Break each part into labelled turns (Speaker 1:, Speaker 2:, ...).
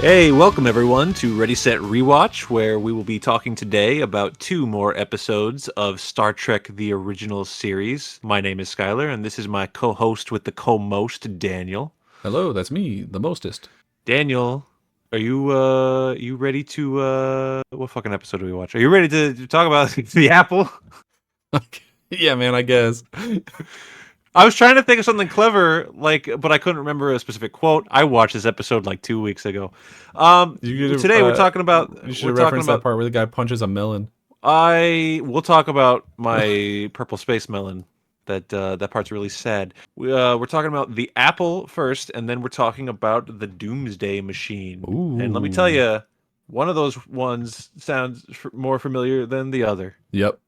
Speaker 1: Hey, welcome everyone to Ready Set Rewatch, where we will be talking today about 2 more episodes of Star Trek the Original Series. My name is Skylar, and this is my co-host with the co-most, Daniel.
Speaker 2: Hello, that's me, the mostest.
Speaker 1: Daniel, are you ready to what fucking episode do we watch? Are you ready to talk about the apple?
Speaker 2: Yeah, man, I guess.
Speaker 1: I was trying to think of something clever, but I couldn't remember a specific quote. I watched this episode like 2 weeks ago.
Speaker 2: You could
Speaker 1: Today
Speaker 2: have,
Speaker 1: we're talking about
Speaker 2: you should have referenced that part where the guy punches a melon.
Speaker 1: we'll talk about my purple space melon. That part's really sad. We're talking about the apple first, and then we're talking about the Doomsday Machine. And let me tell
Speaker 2: Ooh.
Speaker 1: you, one of those ones sounds more familiar than the other.
Speaker 2: Yep.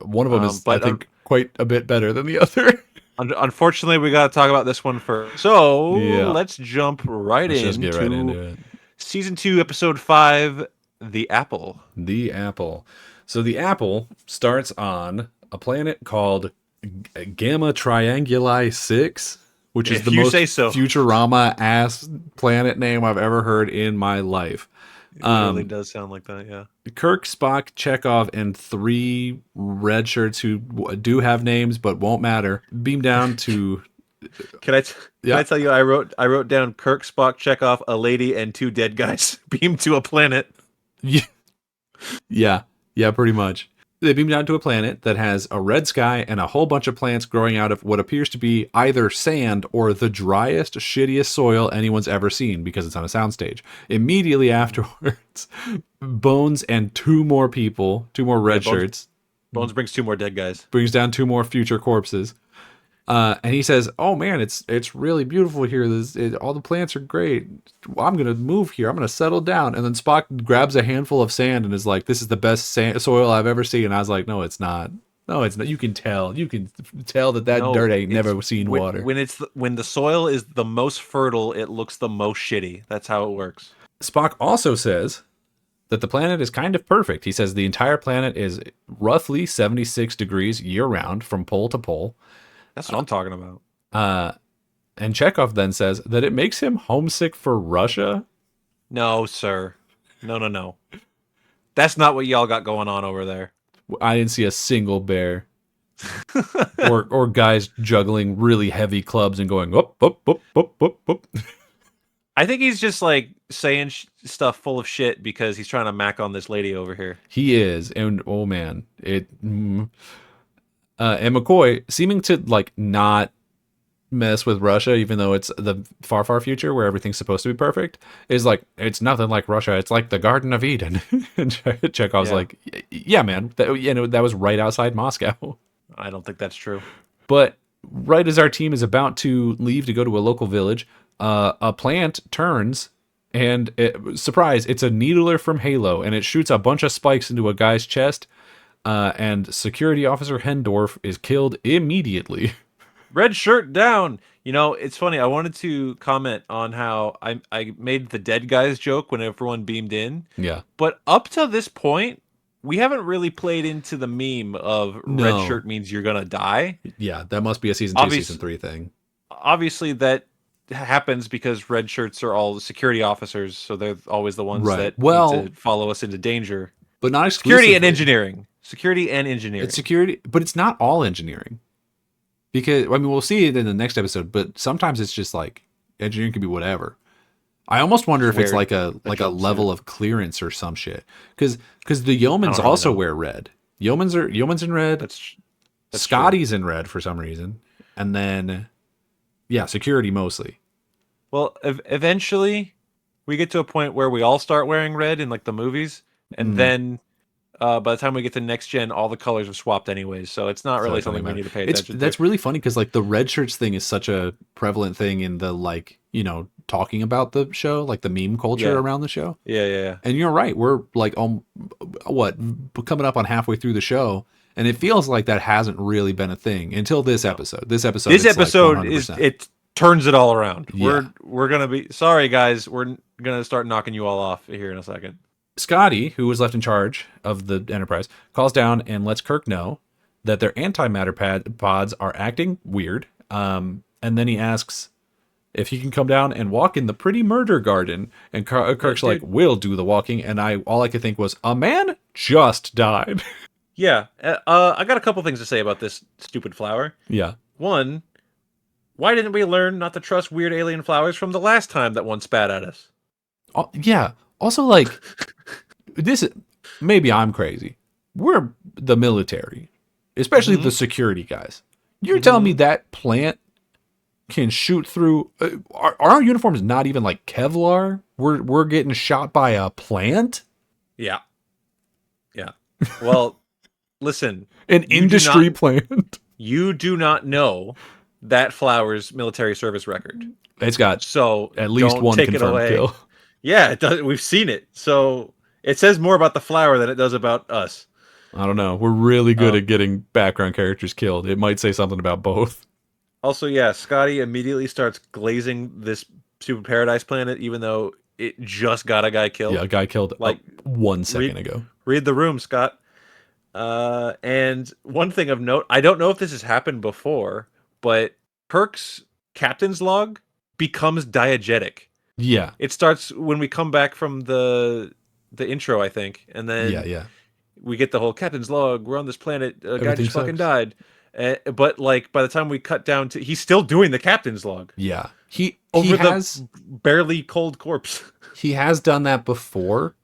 Speaker 2: One of them is, I
Speaker 1: But
Speaker 2: think, quite a bit better than the other.
Speaker 1: unfortunately, we got to talk about this one first. So
Speaker 2: Yeah.
Speaker 1: let's jump right
Speaker 2: Let's just get right into
Speaker 1: into
Speaker 2: it.
Speaker 1: season 2, episode 5, the apple.
Speaker 2: The apple. So the apple starts on a planet called Gamma Trianguli 6, which is
Speaker 1: If
Speaker 2: the
Speaker 1: you
Speaker 2: most
Speaker 1: say so.
Speaker 2: Futurama-ass planet name I've ever heard in my life.
Speaker 1: It really does sound like that, yeah.
Speaker 2: Kirk, Spock, Chekhov, and 3 red shirts who do have names but won't matter beam down to.
Speaker 1: Can I
Speaker 2: Yeah.
Speaker 1: tell you? I wrote down Kirk, Spock, Chekhov, a lady, and 2 dead guys beamed to a planet.
Speaker 2: Yeah, pretty much. They beam down to a planet that has a red sky and a whole bunch of plants growing out of what appears to be either sand or the driest, shittiest soil anyone's ever seen because it's on a soundstage. Immediately afterwards, Bones and 2 more people, 2 more red shirts,
Speaker 1: Bones brings 2 more dead guys.
Speaker 2: brings down 2 more future corpses. And he says, "Oh man, it's really beautiful here. All the plants are great. I'm gonna move here. I'm gonna settle down." And then Spock grabs a handful of sand and is like, "This is the best soil I've ever seen." And I was like, "No, it's not. No, it's not. You can tell. You can tell that
Speaker 1: No,
Speaker 2: dirt ain't
Speaker 1: it's-
Speaker 2: never seen water."
Speaker 1: When the soil is the most fertile, it looks the most shitty. That's how it works.
Speaker 2: Spock also says that the planet is kind of perfect. He says the entire planet is roughly 76 degrees year round from pole to pole.
Speaker 1: That's what I'm talking about.
Speaker 2: And Chekhov then says that it makes him homesick for Russia.
Speaker 1: No, sir. No. That's not what y'all got going on over there.
Speaker 2: I didn't see a single bear or guys juggling really heavy clubs and going up, up, up, up, up, up.
Speaker 1: I think he's just like saying stuff full of shit because he's trying to mac on this lady over here.
Speaker 2: He is, and oh man, and McCoy seeming to like not mess with Russia, even though it's the far, far future where everything's supposed to be perfect, is like, it's nothing like Russia. It's like the Garden of Eden. And Chekhov's like, yeah, man, that was right outside Moscow.
Speaker 1: I don't think that's true.
Speaker 2: But right as our team is about to leave to go to a local village, a plant turns and surprise, it's a needler from Halo, and it shoots a bunch of spikes into a guy's chest. And Security Officer Hendorf is killed immediately.
Speaker 1: Red shirt down. You know, it's funny. I wanted to comment on how I made the dead guys joke when everyone beamed in.
Speaker 2: Yeah.
Speaker 1: But up to this point, we haven't really played into the meme of red shirt means you're going to die.
Speaker 2: Yeah, that must be a season 2, season 3 thing.
Speaker 1: Obviously, that happens because red shirts are all security officers, so they're always the ones that need to follow us into danger.
Speaker 2: But not exclusively.
Speaker 1: Security and engineering. Security and engineering.
Speaker 2: It's security, but it's not all engineering. Because, I mean, we'll see it in the next episode, but sometimes it's just like, engineering can be whatever. I almost wonder if it's like a level of clearance or some shit. Because the yeomans also wear red. Yeoman's in red.
Speaker 1: That's
Speaker 2: Scotty's in red for some reason. And then, yeah, security mostly.
Speaker 1: Well, eventually, we get to a point where we all start wearing red in like the movies, and then by the time we get to next gen, all the colors have swapped anyways. So it's not really something we need to pay attention to.
Speaker 2: That's really funny because like the red shirts thing is such a prevalent thing in the like, you know, talking about the show, like the meme culture around the show.
Speaker 1: Yeah.
Speaker 2: And you're right. We're like, coming up on halfway through the show. And it feels like that hasn't really been a thing until this episode. This episode
Speaker 1: is it turns it all around.
Speaker 2: Yeah.
Speaker 1: We're gonna be sorry, guys. We're gonna start knocking you all off here in a second.
Speaker 2: Scotty, who was left in charge of the Enterprise, calls down and lets Kirk know that their antimatter pods are acting weird. And then he asks if he can come down and walk in the pretty murder garden. And Kirk's like, we'll do the walking. And all I could think was, a man just died.
Speaker 1: Yeah. I got a couple things to say about this stupid flower.
Speaker 2: Yeah.
Speaker 1: One, why didn't we learn not to trust weird alien flowers from the last time that one spat at us?
Speaker 2: Yeah. Also, like, maybe I'm crazy. We're the military, especially the security guys. You're telling me that plant can shoot through? Are our uniforms not even like Kevlar? We're getting shot by a plant?
Speaker 1: Yeah. Yeah. Well, listen.
Speaker 2: An industry plant.
Speaker 1: You do not know that flower's military service record.
Speaker 2: It's got
Speaker 1: so
Speaker 2: at least one confirmed kill.
Speaker 1: Yeah, it does. We've seen it. So it says more about the flower than it does about us.
Speaker 2: I don't know. We're really good at getting background characters killed. It might say something about both.
Speaker 1: Also, yeah, Scotty immediately starts glazing this Super Paradise planet, even though it just got a guy killed.
Speaker 2: Yeah, a guy killed like 1 second ago.
Speaker 1: Read the room, Scott. And one thing of note, I don't know if this has happened before, but Kirk's captain's log becomes diegetic.
Speaker 2: Yeah.
Speaker 1: It starts when we come back from the intro, I think, and then we get the whole captain's log. We're on this planet. A guy just fucking died. But like by the time we cut down to, he's still doing the captain's log.
Speaker 2: Yeah,
Speaker 1: he has the barely cold corpse.
Speaker 2: He has done that before.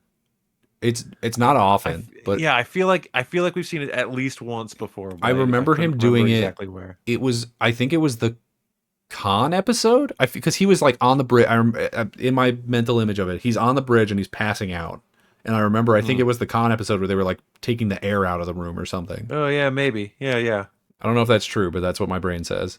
Speaker 2: It's not often, but
Speaker 1: yeah, I feel like we've seen it at least once before.
Speaker 2: I remember him doing it.
Speaker 1: Exactly where
Speaker 2: I think it was the Khan episode. Because he was like on the bridge. In my mental image of it, he's on the bridge and he's passing out. And I remember, I think it was the Khan episode where they were like taking the air out of the room or something.
Speaker 1: Oh yeah, maybe. Yeah.
Speaker 2: I don't know if that's true, but that's what my brain says.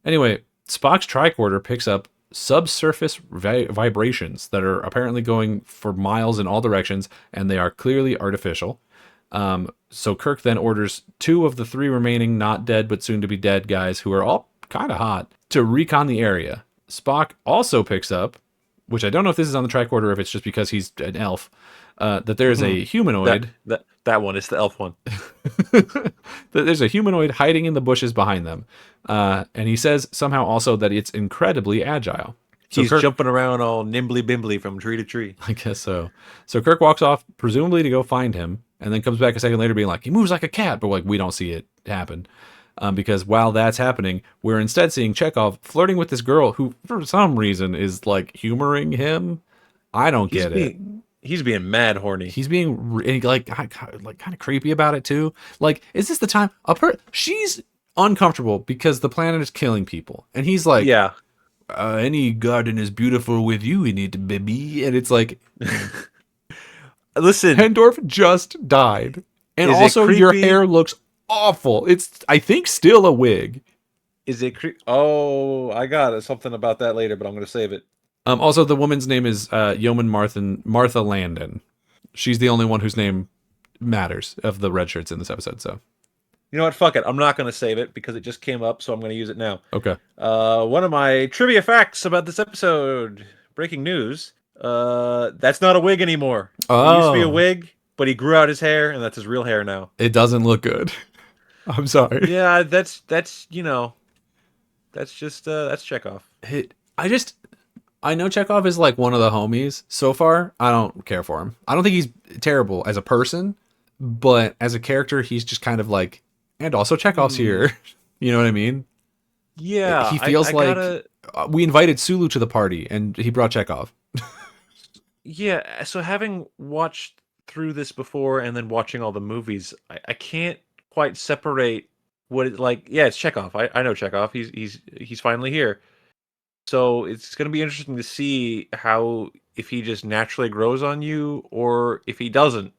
Speaker 2: Anyway, Spock's tricorder picks up subsurface vibrations that are apparently going for miles in all directions, and they are clearly artificial. So Kirk then orders 2 of the 3 remaining not dead but soon to be dead guys, who are all kind of hot, to recon the area. Spock also picks up, which I don't know if this is on the tricorder or if it's just because he's an elf, that there is a humanoid.
Speaker 1: That one is the elf one.
Speaker 2: There's a humanoid hiding in the bushes behind them. And he says somehow also that it's incredibly agile. So
Speaker 1: he's jumping around all nimbly-bimbly from tree to tree.
Speaker 2: I guess so. So Kirk walks off, presumably to go find him, and then comes back a second later being like, he moves like a cat, but like we don't see it happen. Because while that's happening, we're instead seeing Chekhov flirting with this girl who, for some reason, is like humoring him. I don't get it.
Speaker 1: He's being mad horny.
Speaker 2: He's being like kind of creepy about it too. Like, is this the time? She's uncomfortable because the planet is killing people, and he's like,
Speaker 1: yeah.
Speaker 2: Any garden is beautiful with you in it, baby. And it's like,
Speaker 1: listen,
Speaker 2: Hendorf just died, and also your hair looks awful. It's, I think, still a wig.
Speaker 1: Is it Oh, I got something about that later, but I'm going to save it.
Speaker 2: Also, the woman's name is Yeoman Martha Landon. She's the only one whose name matters of the red shirts in this episode. So,
Speaker 1: you know what? Fuck it. I'm not going to save it because it just came up, so I'm going to use it now.
Speaker 2: Okay.
Speaker 1: One of my trivia facts about this episode. Breaking news. That's not a wig anymore.
Speaker 2: Oh.
Speaker 1: It used to be a wig, but he grew out his hair, and that's his real hair now.
Speaker 2: It doesn't look good. I'm sorry.
Speaker 1: Yeah, that's that's Chekhov.
Speaker 2: I know Chekhov is like one of the homies. So far, I don't care for him. I don't think he's terrible as a person, but as a character, he's just kind of like, and also Chekhov's here. You know what I mean?
Speaker 1: Yeah.
Speaker 2: He feels we invited Sulu to the party, and he brought Chekhov.
Speaker 1: Yeah, so having watched through this before and then watching all the movies, I can't quite separate what it's like. Yeah, it's Chekhov. I know Chekhov. He's finally here. So it's going to be interesting to see if he just naturally grows on you or if he doesn't.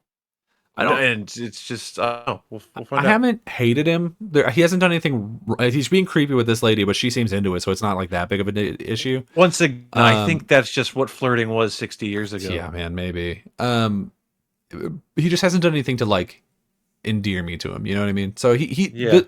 Speaker 1: And it's just, we'll find out.
Speaker 2: I haven't hated him. He hasn't done anything. He's being creepy with this lady, but she seems into it, so it's not like that big of an issue.
Speaker 1: Once again, I think that's just what flirting was 60 years ago.
Speaker 2: Yeah, man, maybe. He just hasn't done anything to like endear me to him. You know what I mean? So the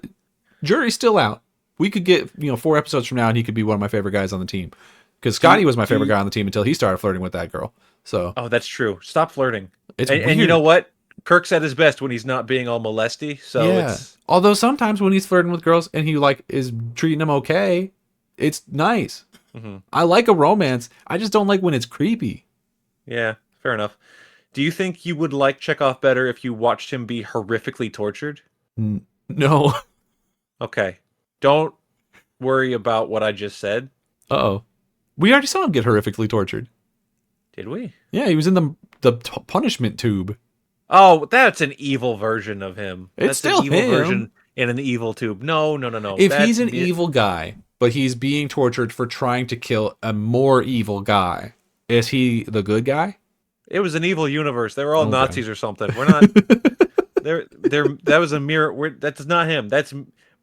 Speaker 2: jury's still out. We could get 4 episodes from now, and he could be one of my favorite guys on the team. Because Scotty was my favorite guy on the team until he started flirting with that girl. So
Speaker 1: that's true. Stop flirting.
Speaker 2: And
Speaker 1: you know what? Kirk's at his best when he's not being all molesty. So
Speaker 2: yeah. Although sometimes when he's flirting with girls and he like is treating them okay, it's nice.
Speaker 1: Hmm.
Speaker 2: I like a romance. I just don't like when it's creepy.
Speaker 1: Yeah, fair enough. Do you think you would like Chekhov better if you watched him be horrifically tortured?
Speaker 2: No.
Speaker 1: Okay. Don't worry about what I just said.
Speaker 2: Uh-oh. We already saw him get horrifically tortured.
Speaker 1: Did we?
Speaker 2: Yeah, he was in the punishment tube.
Speaker 1: Oh, that's an evil version of him.
Speaker 2: It's
Speaker 1: That's an
Speaker 2: still
Speaker 1: evil
Speaker 2: him.
Speaker 1: version in an evil tube. No, no, no, no.
Speaker 2: If he's an evil guy, but he's being tortured for trying to kill a more evil guy, is he the good guy?
Speaker 1: It was an evil universe. They were all
Speaker 2: Okay.
Speaker 1: Nazis or something. We're not. That was a mirror. That's not him. That's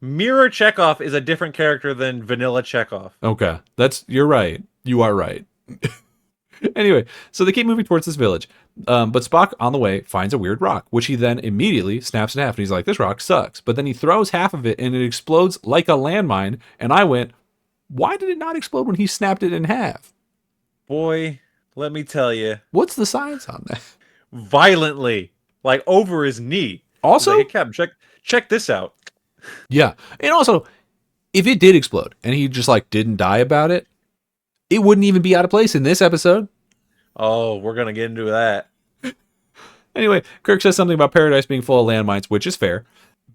Speaker 1: Mirror Chekhov is a different character than Vanilla Chekhov.
Speaker 2: Okay. You're right. You are right. Anyway, so they keep moving towards this village. But Spock, on the way, finds a weird rock, which he then immediately snaps in half. And he's like, this rock sucks. But then he throws half of it and it explodes like a landmine. And I went, why did it not explode when he snapped it in half?
Speaker 1: Boy, let me tell you,
Speaker 2: What's the science on that?
Speaker 1: violently, like over his knee. He's
Speaker 2: Also,
Speaker 1: like, hey, Captain, check this out.
Speaker 2: yeah. And also, if it did explode and he just like didn't die about it, it wouldn't even be out of place in this episode.
Speaker 1: Oh, we're gonna get into that.
Speaker 2: Anyway, Kirk says something about paradise being full of landmines, which is fair.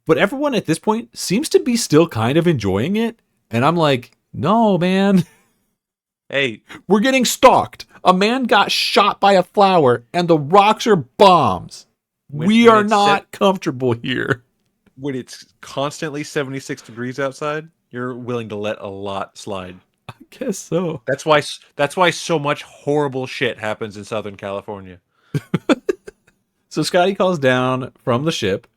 Speaker 2: But everyone at this point seems to be still kind of enjoying it. And I'm like, no, man.
Speaker 1: Hey,
Speaker 2: We're getting stalked. A man got shot by a flower, and the rocks are bombs. We
Speaker 1: when
Speaker 2: are
Speaker 1: it's
Speaker 2: not comfortable here.
Speaker 1: when it's constantly 76 degrees outside, you're willing to let a lot slide.
Speaker 2: I guess so.
Speaker 1: That's why so much horrible shit happens in Southern California.
Speaker 2: So Scotty calls down from the ship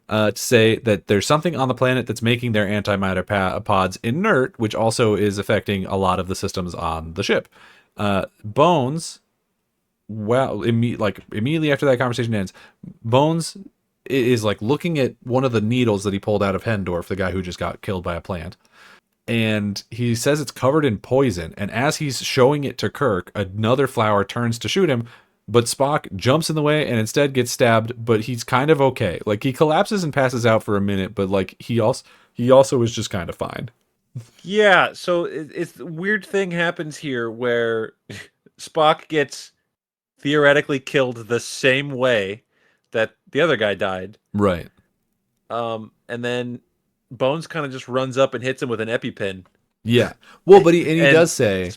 Speaker 2: to say that there's something on the planet that's making their antimatter pods inert, which also is affecting a lot of the systems on the ship. Bones, well, immediately after that conversation ends, Bones is like looking at one of the needles that he pulled out of Hendorf, the guy who just got killed by a plant. And he says it's covered in poison. And as he's showing it to Kirk, another flower turns to shoot him, but Spock jumps in the way and instead gets stabbed, but he's kind of okay. Like he collapses and passes out for a minute, but like he also is just kind of fine.
Speaker 1: Yeah, so it's the weird thing happens here where Spock gets theoretically killed the same way that the other guy died.
Speaker 2: Right.
Speaker 1: And then Bones kind of just runs up and hits him with an EpiPen.
Speaker 2: Yeah. Well, but he
Speaker 1: And
Speaker 2: does say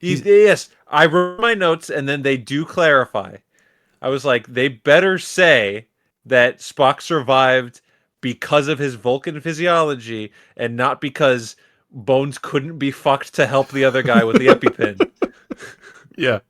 Speaker 1: yes, I wrote my notes and then they do clarify. I was like, they better say that Spock survived because of his Vulcan physiology and not because Bones couldn't be fucked to help the other guy with the EpiPen.
Speaker 2: yeah.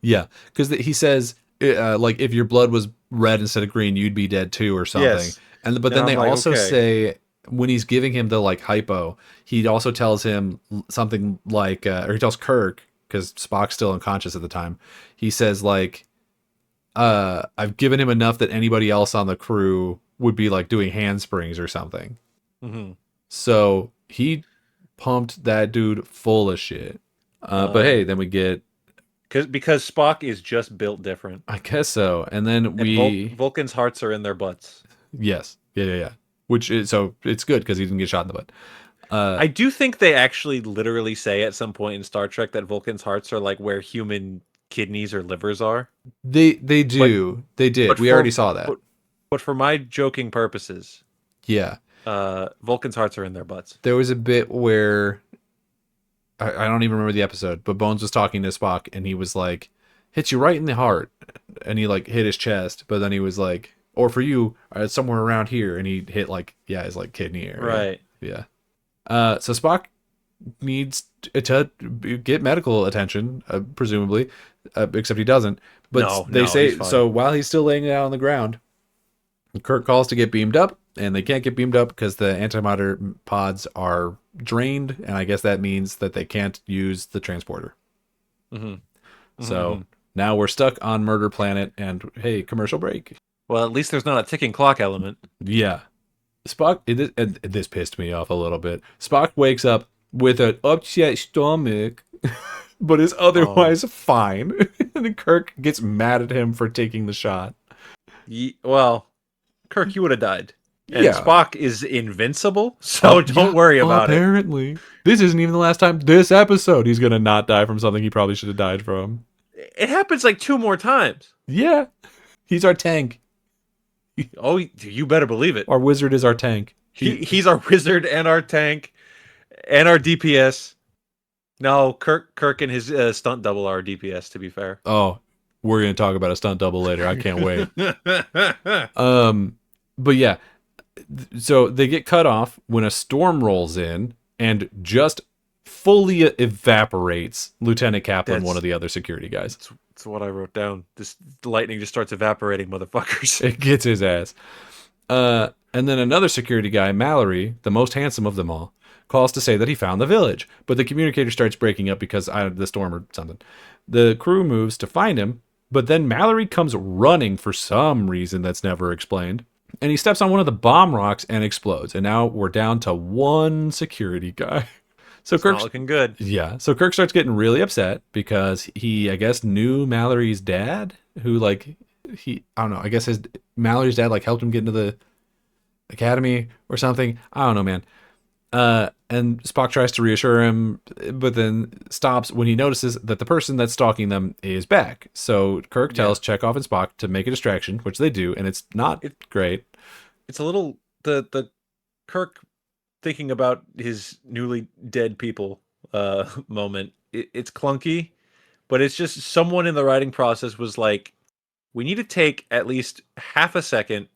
Speaker 2: Yeah, because he says like if your blood was red instead of green, you'd be dead too, or something.
Speaker 1: Yes.
Speaker 2: But then
Speaker 1: And
Speaker 2: they
Speaker 1: I'm like,
Speaker 2: also
Speaker 1: okay.
Speaker 2: say when he's giving him the like hypo, he also tells him something like, or he tells Kirk because Spock's still unconscious at the time. He says like, "I've given him enough that anybody else on the crew would be like doing handsprings or something."
Speaker 1: Mm-hmm.
Speaker 2: So he pumped that dude full of shit. But hey, then we get.
Speaker 1: Because Spock is just built different.
Speaker 2: I guess so. And then
Speaker 1: And Vulcan's hearts are in their butts.
Speaker 2: Yes. Yeah. Which is, so it's good because he didn't get shot in the butt.
Speaker 1: I do think they actually literally say at some point in Star Trek that Vulcan's hearts are like where human kidneys or livers are.
Speaker 2: They do. They did.
Speaker 1: But
Speaker 2: We already saw that.
Speaker 1: But for my joking purposes,
Speaker 2: Yeah.
Speaker 1: Vulcan's hearts are in their butts.
Speaker 2: There was a bit where I don't even remember the episode, but Bones was talking to Spock and he was like, hits you right in the heart. And he like hit his chest, but then he was like, or for you, somewhere around here. And he hit like, his like kidney area.
Speaker 1: Right.
Speaker 2: Yeah. So Spock needs to get medical attention, presumably, except he doesn't. But they say, so while he's still laying out on the ground, Kirk calls to get beamed up, and they can't get beamed up because the antimatter pods are drained, and I guess that means that they can't use the transporter.
Speaker 1: Mm-hmm.
Speaker 2: So now we're stuck on Murder Planet, and hey, commercial break.
Speaker 1: Well, at least there's not a ticking clock element.
Speaker 2: Yeah. Spock, this pissed me off a little bit. Spock wakes up with an upset stomach, but is otherwise fine. And then Kirk gets mad at him for taking the shot.
Speaker 1: Well, Kirk, you would have died. And
Speaker 2: Yeah.
Speaker 1: Spock is invincible, so don't
Speaker 2: Yeah,
Speaker 1: worry about it.
Speaker 2: apparently. This isn't even the last time this episode he's going to not die from something he probably should have died from.
Speaker 1: It happens like 2 more times.
Speaker 2: Yeah. He's our tank.
Speaker 1: Oh, you better believe it.
Speaker 2: Our wizard is our tank.
Speaker 1: He's our wizard and our tank and our DPS. No, Kirk and his stunt double are DPS. To be fair.
Speaker 2: Oh, we're going to talk about a stunt double later. I can't wait. But yeah, so they get cut off when a storm rolls in and just fully evaporates Lieutenant Kaplan, one of the other security guys.
Speaker 1: That's what I wrote down. This lightning just starts evaporating, motherfuckers.
Speaker 2: It gets his ass. And then another security guy, Mallory, the most handsome of them all, calls to say that he found the village. But the communicator starts breaking up because of the storm or something. The crew moves to find him, but then Mallory comes running for some reason that's never explained. And he steps on one of the bomb rocks and explodes. And now we're down to one security guy. So Kirk's
Speaker 1: not looking good.
Speaker 2: Yeah. So Kirk starts getting really upset because he, I guess, knew Mallory's dad, who I don't know. I guess Mallory's dad helped him get into the academy or something. I don't know, man. And Spock tries to reassure him, but then stops when he notices that the person that's stalking them is back. So Kirk tells Chekhov and Spock to make a distraction, which they do, and it's not great.
Speaker 1: It's a little the Kirk thinking about his newly dead people moment. It's clunky, but it's just someone in the writing process was like, we need to take at least half a second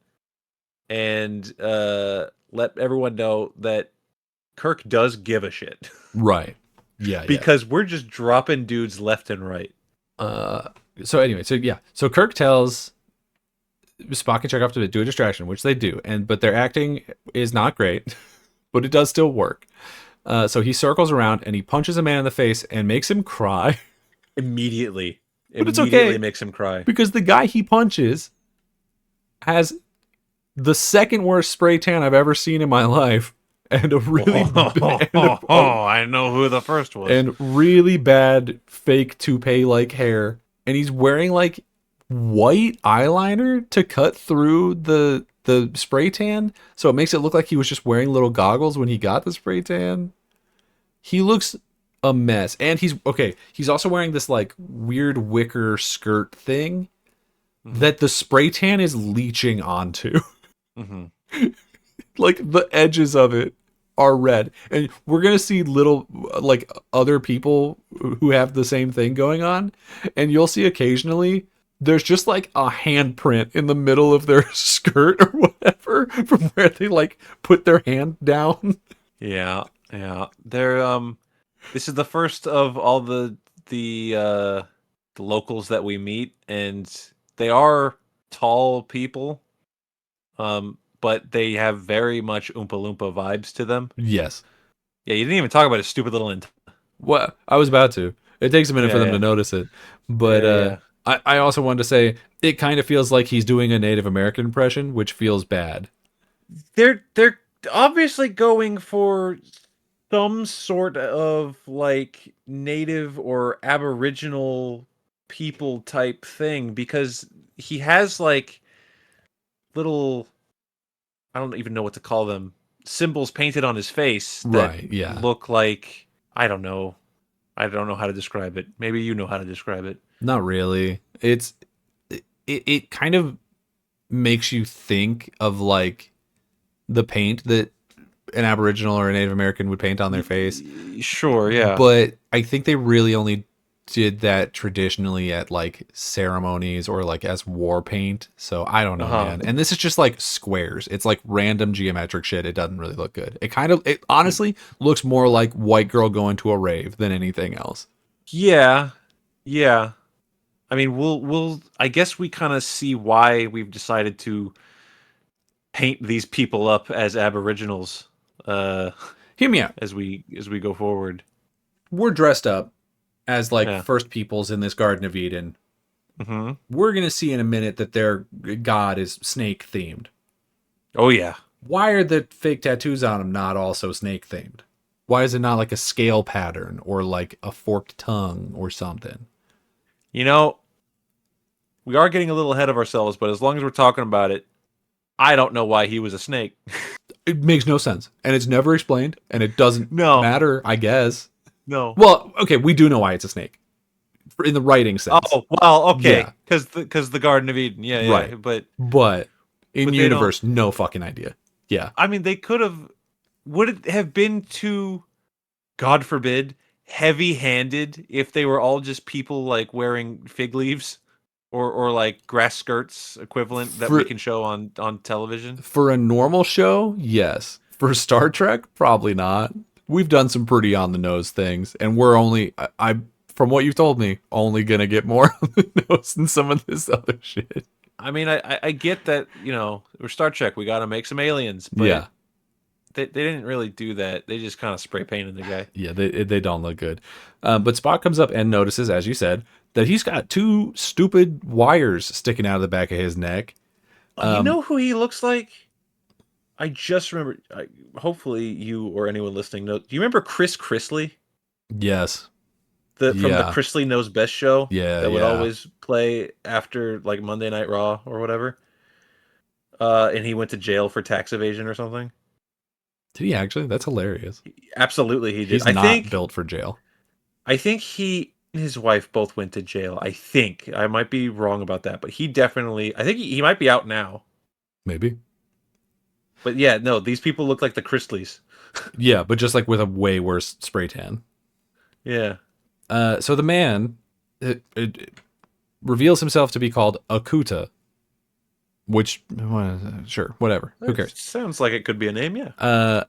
Speaker 1: and let everyone know that Kirk does give a shit.
Speaker 2: Right. Yeah.
Speaker 1: Because we're just dropping dudes left and right.
Speaker 2: So anyway, so Kirk tells Spock and Chekhov to do a distraction, which they do, but their acting is not great, but it does still work. So he circles around and he punches a man in the face and makes him cry.
Speaker 1: Immediately.
Speaker 2: But it's okay.
Speaker 1: Makes him cry.
Speaker 2: Because the guy he punches has the second worst spray tan I've ever seen in my life. And a really
Speaker 1: I know who the first was.
Speaker 2: And really bad fake toupee-like hair. And he's wearing white eyeliner to cut through the spray tan. So it makes it look like he was just wearing little goggles when he got the spray tan. He looks a mess. And he's also wearing this weird wicker skirt thing that the spray tan is leaching onto. Mm-hmm. The edges of it are red, and we're gonna see little other people who have the same thing going on, and you'll see occasionally there's just a handprint in the middle of their skirt or whatever from where they put their hand down.
Speaker 1: Yeah. They're this is the first of all the locals that we meet, and they are tall people. But they have very much Oompa Loompa vibes to them.
Speaker 2: Yes.
Speaker 1: Yeah, you didn't even talk about his stupid little
Speaker 2: Well, I was about to. It takes a minute for them to notice it. But I also wanted to say, it kind of feels like he's doing a Native American impression, which feels bad.
Speaker 1: They're obviously going for some sort of Native or Aboriginal people type thing, because he has little, I don't even know what to call them, symbols painted on his face that look like, I don't know how to describe it. Maybe you know how to describe it.
Speaker 2: Not really. It kind of makes you think of the paint that an Aboriginal or a Native American would paint on their face.
Speaker 1: Sure, yeah.
Speaker 2: But I think they really only did that traditionally at ceremonies or as war paint. So I don't know, man. And this is just squares. It's random geometric shit. It doesn't really look good. It honestly looks more like white girl going to a rave than anything else.
Speaker 1: Yeah. I mean, we'll I guess we kind of see why we've decided to paint these people up as Aboriginals.
Speaker 2: Hear me out.
Speaker 1: As we go forward.
Speaker 2: We're dressed up as first peoples in this Garden of Eden. Mm-hmm. We're going to see in a minute that their god is snake themed.
Speaker 1: Oh, yeah.
Speaker 2: Why are the fake tattoos on them not also snake themed? Why is it not a scale pattern or a forked tongue or something?
Speaker 1: You know, we are getting a little ahead of ourselves, but as long as we're talking about it, I don't know why he was a snake.
Speaker 2: It makes no sense, and it's never explained, and it doesn't
Speaker 1: No,
Speaker 2: matter, I guess.
Speaker 1: no.
Speaker 2: Well, okay, we do know why it's a snake in the writing sense.
Speaker 1: Oh, well,
Speaker 2: Yeah,
Speaker 1: okay, because the Garden of Eden. Yeah,
Speaker 2: right.
Speaker 1: yeah,
Speaker 2: But in
Speaker 1: but they don't.
Speaker 2: universe, no fucking idea. Yeah,
Speaker 1: I mean, they could have. Would it have been too, God forbid, heavy-handed if they were all just people like wearing fig leaves, or like grass skirts equivalent that we
Speaker 2: for
Speaker 1: can show on television?
Speaker 2: for a normal show, yes. For Star Trek, probably not. We've done some pretty on the nose things, and we're only I from what you've told me, only gonna get more on the nose than some of this other shit.
Speaker 1: I mean, I get that, we're Star Trek, we got to make some aliens, but
Speaker 2: Yeah,
Speaker 1: they didn't really do that. They just kind of spray painted the guy.
Speaker 2: yeah, they don't look good. But Spock comes up and notices, as you said, that he's got two stupid wires sticking out of the back of his neck.
Speaker 1: Oh, you know who he looks like? I just remember. Hopefully, you or anyone listening knows. Do you remember Chris Chrisley,
Speaker 2: Yes,
Speaker 1: from the
Speaker 2: yeah,
Speaker 1: Chrisley Knows Best show
Speaker 2: yeah,
Speaker 1: that would
Speaker 2: yeah.
Speaker 1: always play after like Monday Night Raw or whatever? And he went to jail for tax evasion or something.
Speaker 2: Did he actually? That's hilarious.
Speaker 1: Absolutely, he did.
Speaker 2: He's not built for jail.
Speaker 1: I think he and his wife both went to jail. I think I might be wrong about that, but he definitely. I think he might be out now.
Speaker 2: Maybe.
Speaker 1: But yeah, no, these people look like the Chrisleys.
Speaker 2: Yeah, but just like with a way worse spray tan.
Speaker 1: Yeah.
Speaker 2: So the man it reveals himself to be called Akuta, which, sure, whatever. Who
Speaker 1: That
Speaker 2: cares?
Speaker 1: sounds like it could be a name, yeah.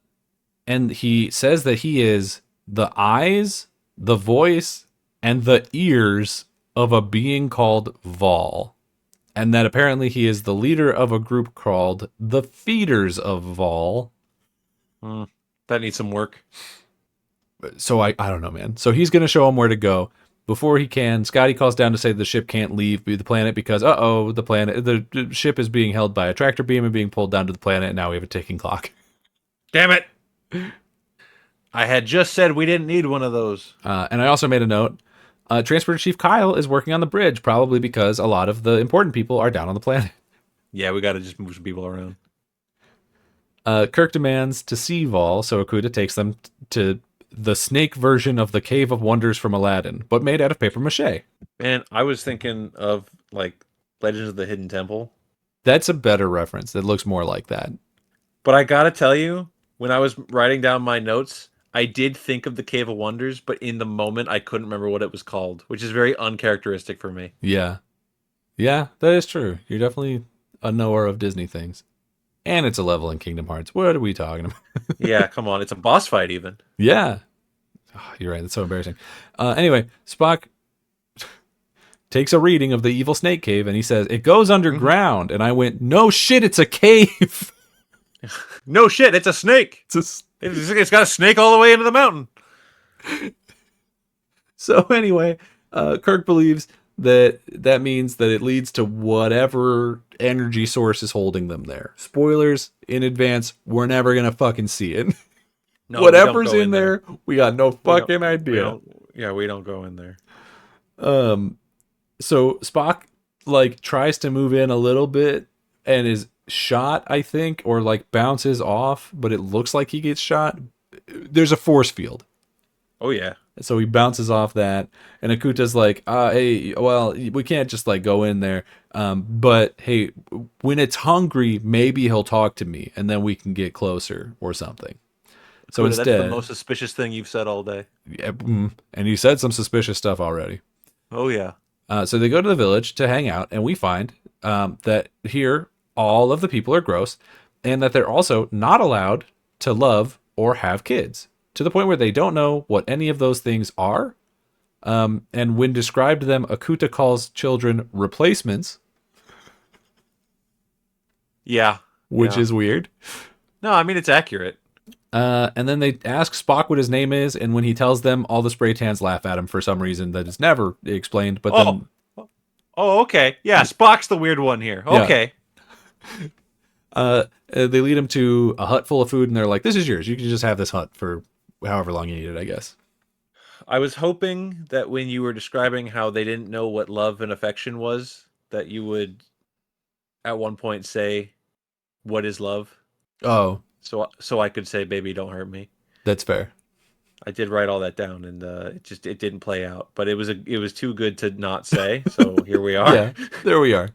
Speaker 2: And he says that he is the eyes, the voice, and the ears of a being called Vol. And that apparently he is the leader of a group called the Feeders of Vol.
Speaker 1: Hmm. That needs some work.
Speaker 2: So I don't know, man. So he's going to show him where to go. Before he can, Scotty calls down to say the ship can't leave the planet because, the ship is being held by a tractor beam and being pulled down to the planet, and now we have a ticking clock.
Speaker 1: Damn it! I had just said we didn't need one of those.
Speaker 2: And I also made a note. Transporter Chief Kyle is working on the bridge, probably because a lot of the important people are down on the planet.
Speaker 1: Yeah, we got to just move some people around.
Speaker 2: Kirk demands to see Vol, so Okuda takes them to the snake version of the Cave of Wonders from Aladdin, but made out of paper mache.
Speaker 1: Man, I was thinking of like Legends of the Hidden Temple.
Speaker 2: That's a better reference. That looks more like that.
Speaker 1: But I gotta tell you, when I was writing down my notes, I did think of the Cave of Wonders, but in the moment I couldn't remember what it was called, which is very uncharacteristic for me.
Speaker 2: Yeah. Yeah, that is true. You're definitely a knower of Disney things. And it's a level in Kingdom Hearts. What are we talking about?
Speaker 1: Yeah, come on, it's a boss fight even.
Speaker 2: Yeah. Oh, you're right. That's so embarrassing. Anyway, Spock takes a reading of the evil snake cave and he says, it goes underground. And I went, no shit, it's a cave.
Speaker 1: No shit, it's a snake. It's got a snake all the way into the mountain.
Speaker 2: So anyway, Kirk believes that means that it leads to whatever energy source is holding them there. Spoilers in advance, we're never going to fucking see it.
Speaker 1: No,
Speaker 2: Whatever's in there, we got no fucking idea.
Speaker 1: We don't go in there.
Speaker 2: So Spock like tries to move in a little bit and is shot, I think, or like bounces off, but it looks like he gets shot. There's a force field.
Speaker 1: Oh yeah.
Speaker 2: So he bounces off that, and Akuta's like, hey, well, we can't just like go in there. But hey, when it's hungry, maybe he'll talk to me, and then we can get closer or something. So
Speaker 1: That's
Speaker 2: instead,
Speaker 1: the most suspicious thing you've said all day.
Speaker 2: yeah, and you said some suspicious stuff already.
Speaker 1: Oh yeah.
Speaker 2: So they go to the village to hang out, and we find that here all of the people are gross, and that they're also not allowed to love or have kids, to the point where they don't know what any of those things are. And when described to them, Akuta calls children replacements.
Speaker 1: Yeah.
Speaker 2: Which is weird.
Speaker 1: No, I mean, it's accurate.
Speaker 2: And then they ask Spock what his name is, and when he tells them, all the spray tans laugh at him for some reason that is never explained. But then,
Speaker 1: okay, yeah, Spock's the weird one here. Okay,
Speaker 2: they lead him to a hut full of food, and they're like, "This is yours. You can just have this hut for however long you need it, I guess."
Speaker 1: I was hoping that when you were describing how they didn't know what love and affection was, that you would, at one point, say, What is love?
Speaker 2: Oh,
Speaker 1: So I could say, baby, don't hurt me.
Speaker 2: that's fair.
Speaker 1: I did write all that down, and it didn't play out. But it was too good to not say. So here we are.
Speaker 2: Yeah, there we are.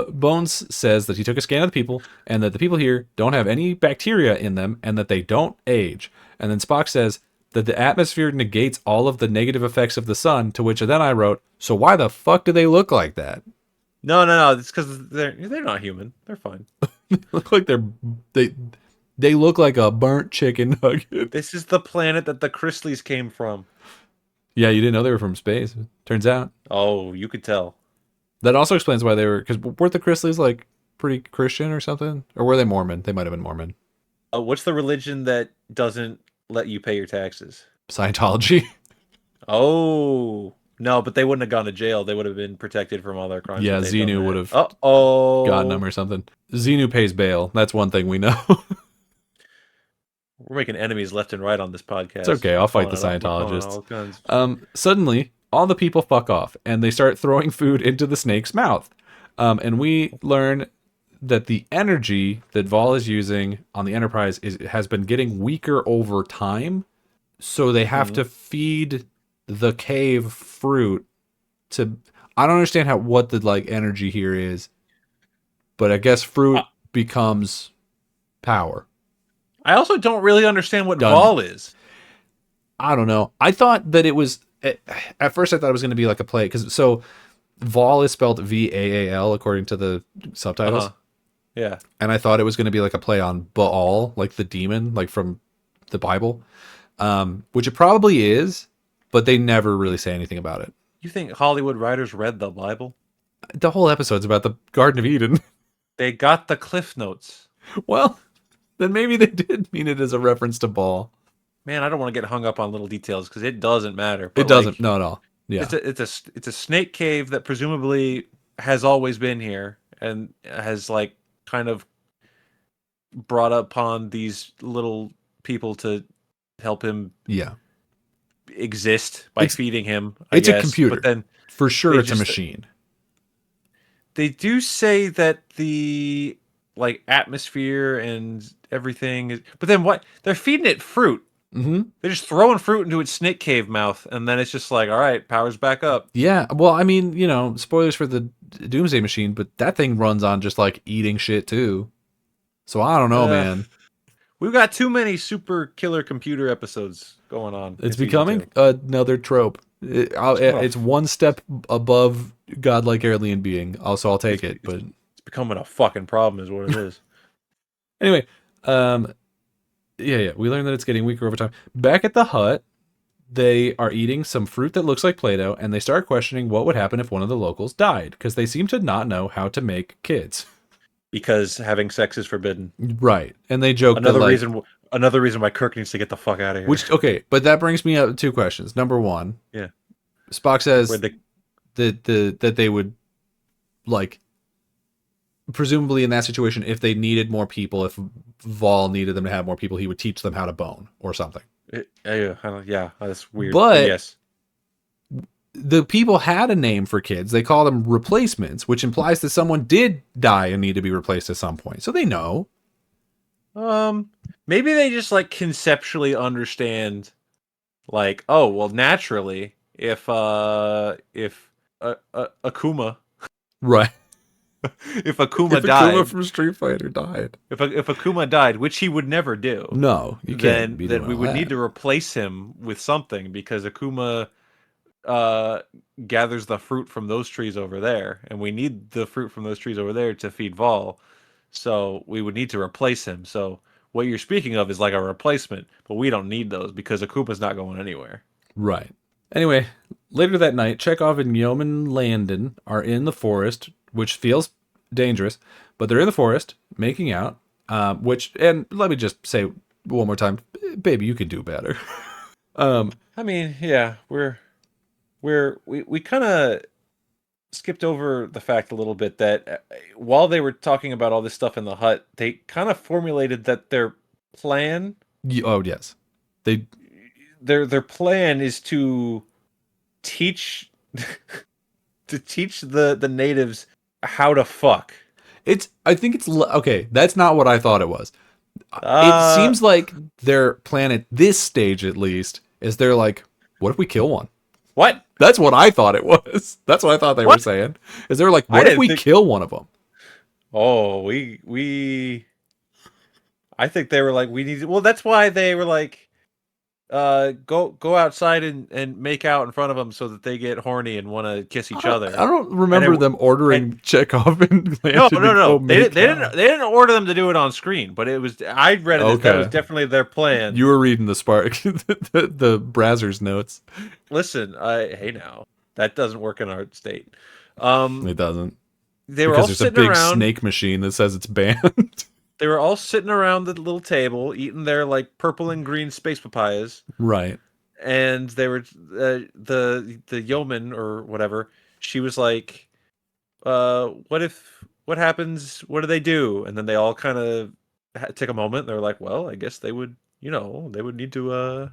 Speaker 2: Bones says that he took a scan of the people and that the people here don't have any bacteria in them and that they don't age. And then Spock says that the atmosphere negates all of the negative effects of the sun, to which then I wrote, so why the fuck do they look like that?
Speaker 1: No. It's because they're not human. They're fine.
Speaker 2: Look like they they look like a burnt chicken nugget.
Speaker 1: This is the planet that the Chrisleys came from.
Speaker 2: Yeah, you didn't know they were from space. Turns out.
Speaker 1: Oh, you could tell.
Speaker 2: That also explains why they were, because weren't the Chrisleys like pretty Christian or something? Or were they Mormon? They might have been Mormon.
Speaker 1: What's the religion that doesn't let you pay your taxes?
Speaker 2: Scientology.
Speaker 1: Oh, no, but they wouldn't have gone to jail. They would have been protected from all their crimes.
Speaker 2: Yeah,
Speaker 1: if they'd done
Speaker 2: Xenu
Speaker 1: that.
Speaker 2: would have gotten them
Speaker 1: Uh-oh.
Speaker 2: or something. Xenu pays bail. That's one thing we know.
Speaker 1: We're making enemies left and right on this podcast.
Speaker 2: It's okay. I'll fight the
Speaker 1: We're calling
Speaker 2: Scientologists.
Speaker 1: all guns.
Speaker 2: Suddenly, all the people fuck off and they start throwing food into the snake's mouth. And we learn that the energy that Vol is using on the Enterprise has been getting weaker over time. So they have to feed the cave fruit to. I don't understand what the like energy here is, but I guess fruit becomes power.
Speaker 1: I also don't really understand what
Speaker 2: Done.
Speaker 1: Vol is.
Speaker 2: I don't know. I thought that it was at first. I thought it was going to be like a play because Vol is spelled Vaal according to the subtitles.
Speaker 1: Yeah,
Speaker 2: and I thought it was going to be like a play on Baal, like the demon, like from the Bible, which it probably is, but they never really say anything about it.
Speaker 1: you think Hollywood writers read the Bible?
Speaker 2: The whole episode's about the Garden of Eden.
Speaker 1: They got the Cliff Notes.
Speaker 2: Well, then maybe they did mean it as a reference to Baal.
Speaker 1: Man, I don't want to get hung up on little details because it doesn't matter. But
Speaker 2: It doesn't.
Speaker 1: like,
Speaker 2: No, no. Yeah.
Speaker 1: it's a snake cave that presumably has always been here and has like kind of brought upon these little people to help him
Speaker 2: Yeah.
Speaker 1: exist by feeding him. I
Speaker 2: It's
Speaker 1: guess.
Speaker 2: a computer.
Speaker 1: But then
Speaker 2: For sure,
Speaker 1: they
Speaker 2: it's a
Speaker 1: just-
Speaker 2: machine.
Speaker 1: They do say that the like atmosphere and everything is, but then what? They're feeding it fruit.
Speaker 2: Mm-hmm.
Speaker 1: They're just throwing fruit into its snake cave mouth, and then it's just like, all right, power's back up.
Speaker 2: Yeah. Well, I mean, spoilers for the Doomsday Machine, but that thing runs on just like eating shit too. So I don't know, man.
Speaker 1: We've got too many super killer computer episodes going on.
Speaker 2: It's becoming another trope. It's one step above godlike alien being. Also, I'll take it. But
Speaker 1: it's becoming a fucking problem, is what it is.
Speaker 2: anyway, yeah. We learned that it's getting weaker over time. Back at the hut, they are eating some fruit that looks like Play-Doh, and they start questioning what would happen if one of the locals died, because they seem to not know how to make kids.
Speaker 1: Because having sex is forbidden.
Speaker 2: Right, and they joke
Speaker 1: Another reason why Kirk needs to get the fuck out of here.
Speaker 2: Which but that brings me up to two questions. Number one,
Speaker 1: yeah,
Speaker 2: Spock says that they would like presumably in that situation, if they needed more people, if Vol needed them to have more people, he would teach them how to bone or something.
Speaker 1: Yeah, that's weird.
Speaker 2: But
Speaker 1: yes,
Speaker 2: the people had a name for kids. They call them replacements, which implies that someone did die and need to be replaced at some point. So they know.
Speaker 1: Maybe they just like conceptually understand, like, oh well, naturally, if Akuma,
Speaker 2: Right.
Speaker 1: if Akuma
Speaker 2: If
Speaker 1: died,
Speaker 2: Akuma from Street Fighter died,
Speaker 1: if Akuma died, which he would never do,
Speaker 2: no, you can't.
Speaker 1: Then we would need to replace him with something because Akuma gathers the fruit from those trees over there, and we need the fruit from those trees over there to feed Vol. So we would need to replace him. So what you're speaking of is like a replacement, but we don't need those because Akuma's not going anywhere.
Speaker 2: Right. Anyway, later that night, Chekhov and Yeoman Landon are in the forest, which feels dangerous, but they're in the forest making out. And let me just say one more time, baby, you can do better.
Speaker 1: I mean, yeah, we kind of skipped over the fact a little bit that while they were talking about all this stuff in the hut, they kind of formulated that their plan.
Speaker 2: Oh yes,
Speaker 1: their plan is to teach the natives how to fuck.
Speaker 2: I think it's okay. That's not what I thought it was. It
Speaker 1: Uh,
Speaker 2: seems like their plan at this stage, at least, is they're like, what if we kill one?
Speaker 1: what?
Speaker 2: That's what I thought it was. That's what I thought they were
Speaker 1: What?
Speaker 2: saying. Is they're like,
Speaker 1: I
Speaker 2: what if
Speaker 1: didn't
Speaker 2: we
Speaker 1: think.
Speaker 2: kill one of them?
Speaker 1: Oh, we. I think they were like, we need. Well, that's why they were like, go outside and make out in front of them so that they get horny and want to kiss each
Speaker 2: I
Speaker 1: other.
Speaker 2: don't
Speaker 1: And
Speaker 2: remember
Speaker 1: it
Speaker 2: them
Speaker 1: and
Speaker 2: ordering Chekhov and
Speaker 1: no,
Speaker 2: Landon to
Speaker 1: no,
Speaker 2: go
Speaker 1: no.
Speaker 2: make out.
Speaker 1: They didn't order them to do it on screen, but it was. I read it as that was
Speaker 2: Okay.
Speaker 1: definitely their plan.
Speaker 2: You were reading the Spark, the Brazzers notes.
Speaker 1: Listen, hey now, that doesn't work in our state. Um,
Speaker 2: It doesn't.
Speaker 1: they were
Speaker 2: Because
Speaker 1: all
Speaker 2: there's a
Speaker 1: sitting
Speaker 2: big
Speaker 1: around.
Speaker 2: snake machine that says it's banned.
Speaker 1: They were all sitting around the little table eating their like purple and green space papayas,
Speaker 2: Right.
Speaker 1: and they were the yeoman or whatever. She was like, what if what happens? What do they do?" And then they all kind of take a moment. They're like, "Well, I guess they would, they would need to,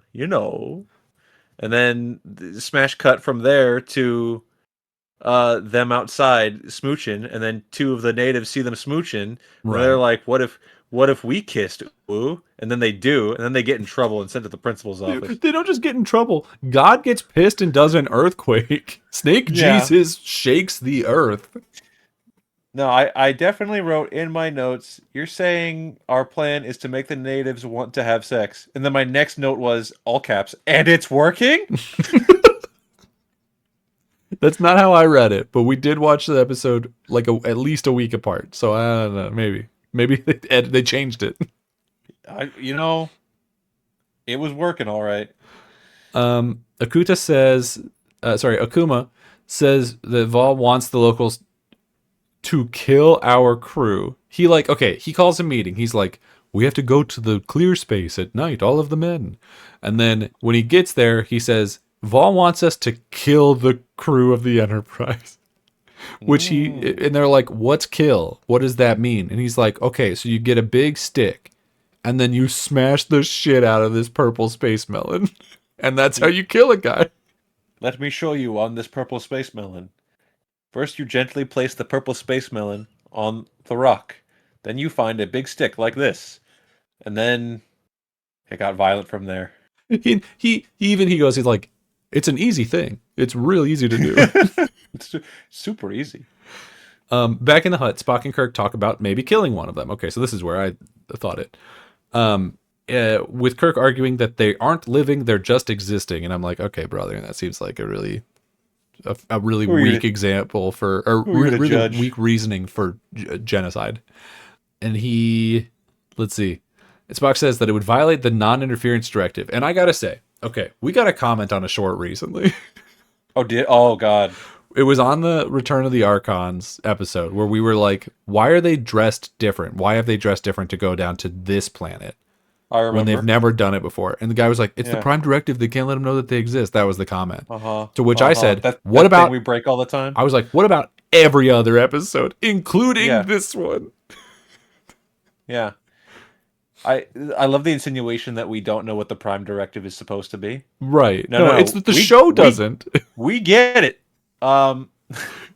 Speaker 1: And then smash cut from there to them outside smooching, and then two of the natives see them smooching, and they're
Speaker 2: Right.
Speaker 1: like, what if we kissed, woo?" And then they do, and then they get in trouble and sent to the principal's office.
Speaker 2: They don't just get in trouble. God gets pissed and does an earthquake. Snake
Speaker 1: Yeah.
Speaker 2: Jesus shakes the earth.
Speaker 1: No, I definitely wrote in my notes, "You're saying our plan is to make the natives want to have sex." And then my next note was all caps, "And it's working?"
Speaker 2: That's not how I read it, but we did watch the episode like at least a week apart. So I don't know. Maybe they changed it.
Speaker 1: I, it was working all right.
Speaker 2: Akuta says, Akuma says that Vol wants the locals to kill our crew. He calls a meeting. He's like, we have to go to the clear space at night, all of the men. And then when he gets there, he says, Vol wants us to kill the crew of the Enterprise. And they're like, what's kill? What does that mean? And he's like, okay, so you get a big stick and then you smash the shit out of this purple space melon. And that's how you kill a guy.
Speaker 1: Let me show you on this purple space melon. First, you gently place the purple space melon on the rock. Then you find a big stick like this. And then it got violent from there.
Speaker 2: He goes, he's like, it's an easy thing. It's real easy to do.
Speaker 1: It's super easy.
Speaker 2: Back in the hut, Spock and Kirk talk about maybe killing one of them. Okay, so this is where I thought it. With Kirk arguing that they aren't living, they're just existing. And I'm like, okay, brother, that seems like a really weak example for, or really
Speaker 1: judge?
Speaker 2: weak reasoning for genocide. And let's see. Spock says that it would violate the non-interference directive. And I gotta say, okay, we got a comment on a short recently.
Speaker 1: Oh, God.
Speaker 2: It was on the Return of the Archons episode where we were like, why are they dressed different? Why have they dressed different to go down to this planet
Speaker 1: I remember.
Speaker 2: when they've never done it before? And the guy was like, it's the
Speaker 1: Yeah.
Speaker 2: Prime Directive. They can't let them know that they exist. That was the comment.
Speaker 1: Uh-huh.
Speaker 2: To which I said,
Speaker 1: what
Speaker 2: about...
Speaker 1: thing we break all the time?
Speaker 2: I was like, what about every other episode, including
Speaker 1: Yeah.
Speaker 2: this one?
Speaker 1: Yeah. I love the insinuation that we don't know what the Prime Directive is supposed to be.
Speaker 2: Right.
Speaker 1: No.
Speaker 2: It's that the show doesn't.
Speaker 1: We get it.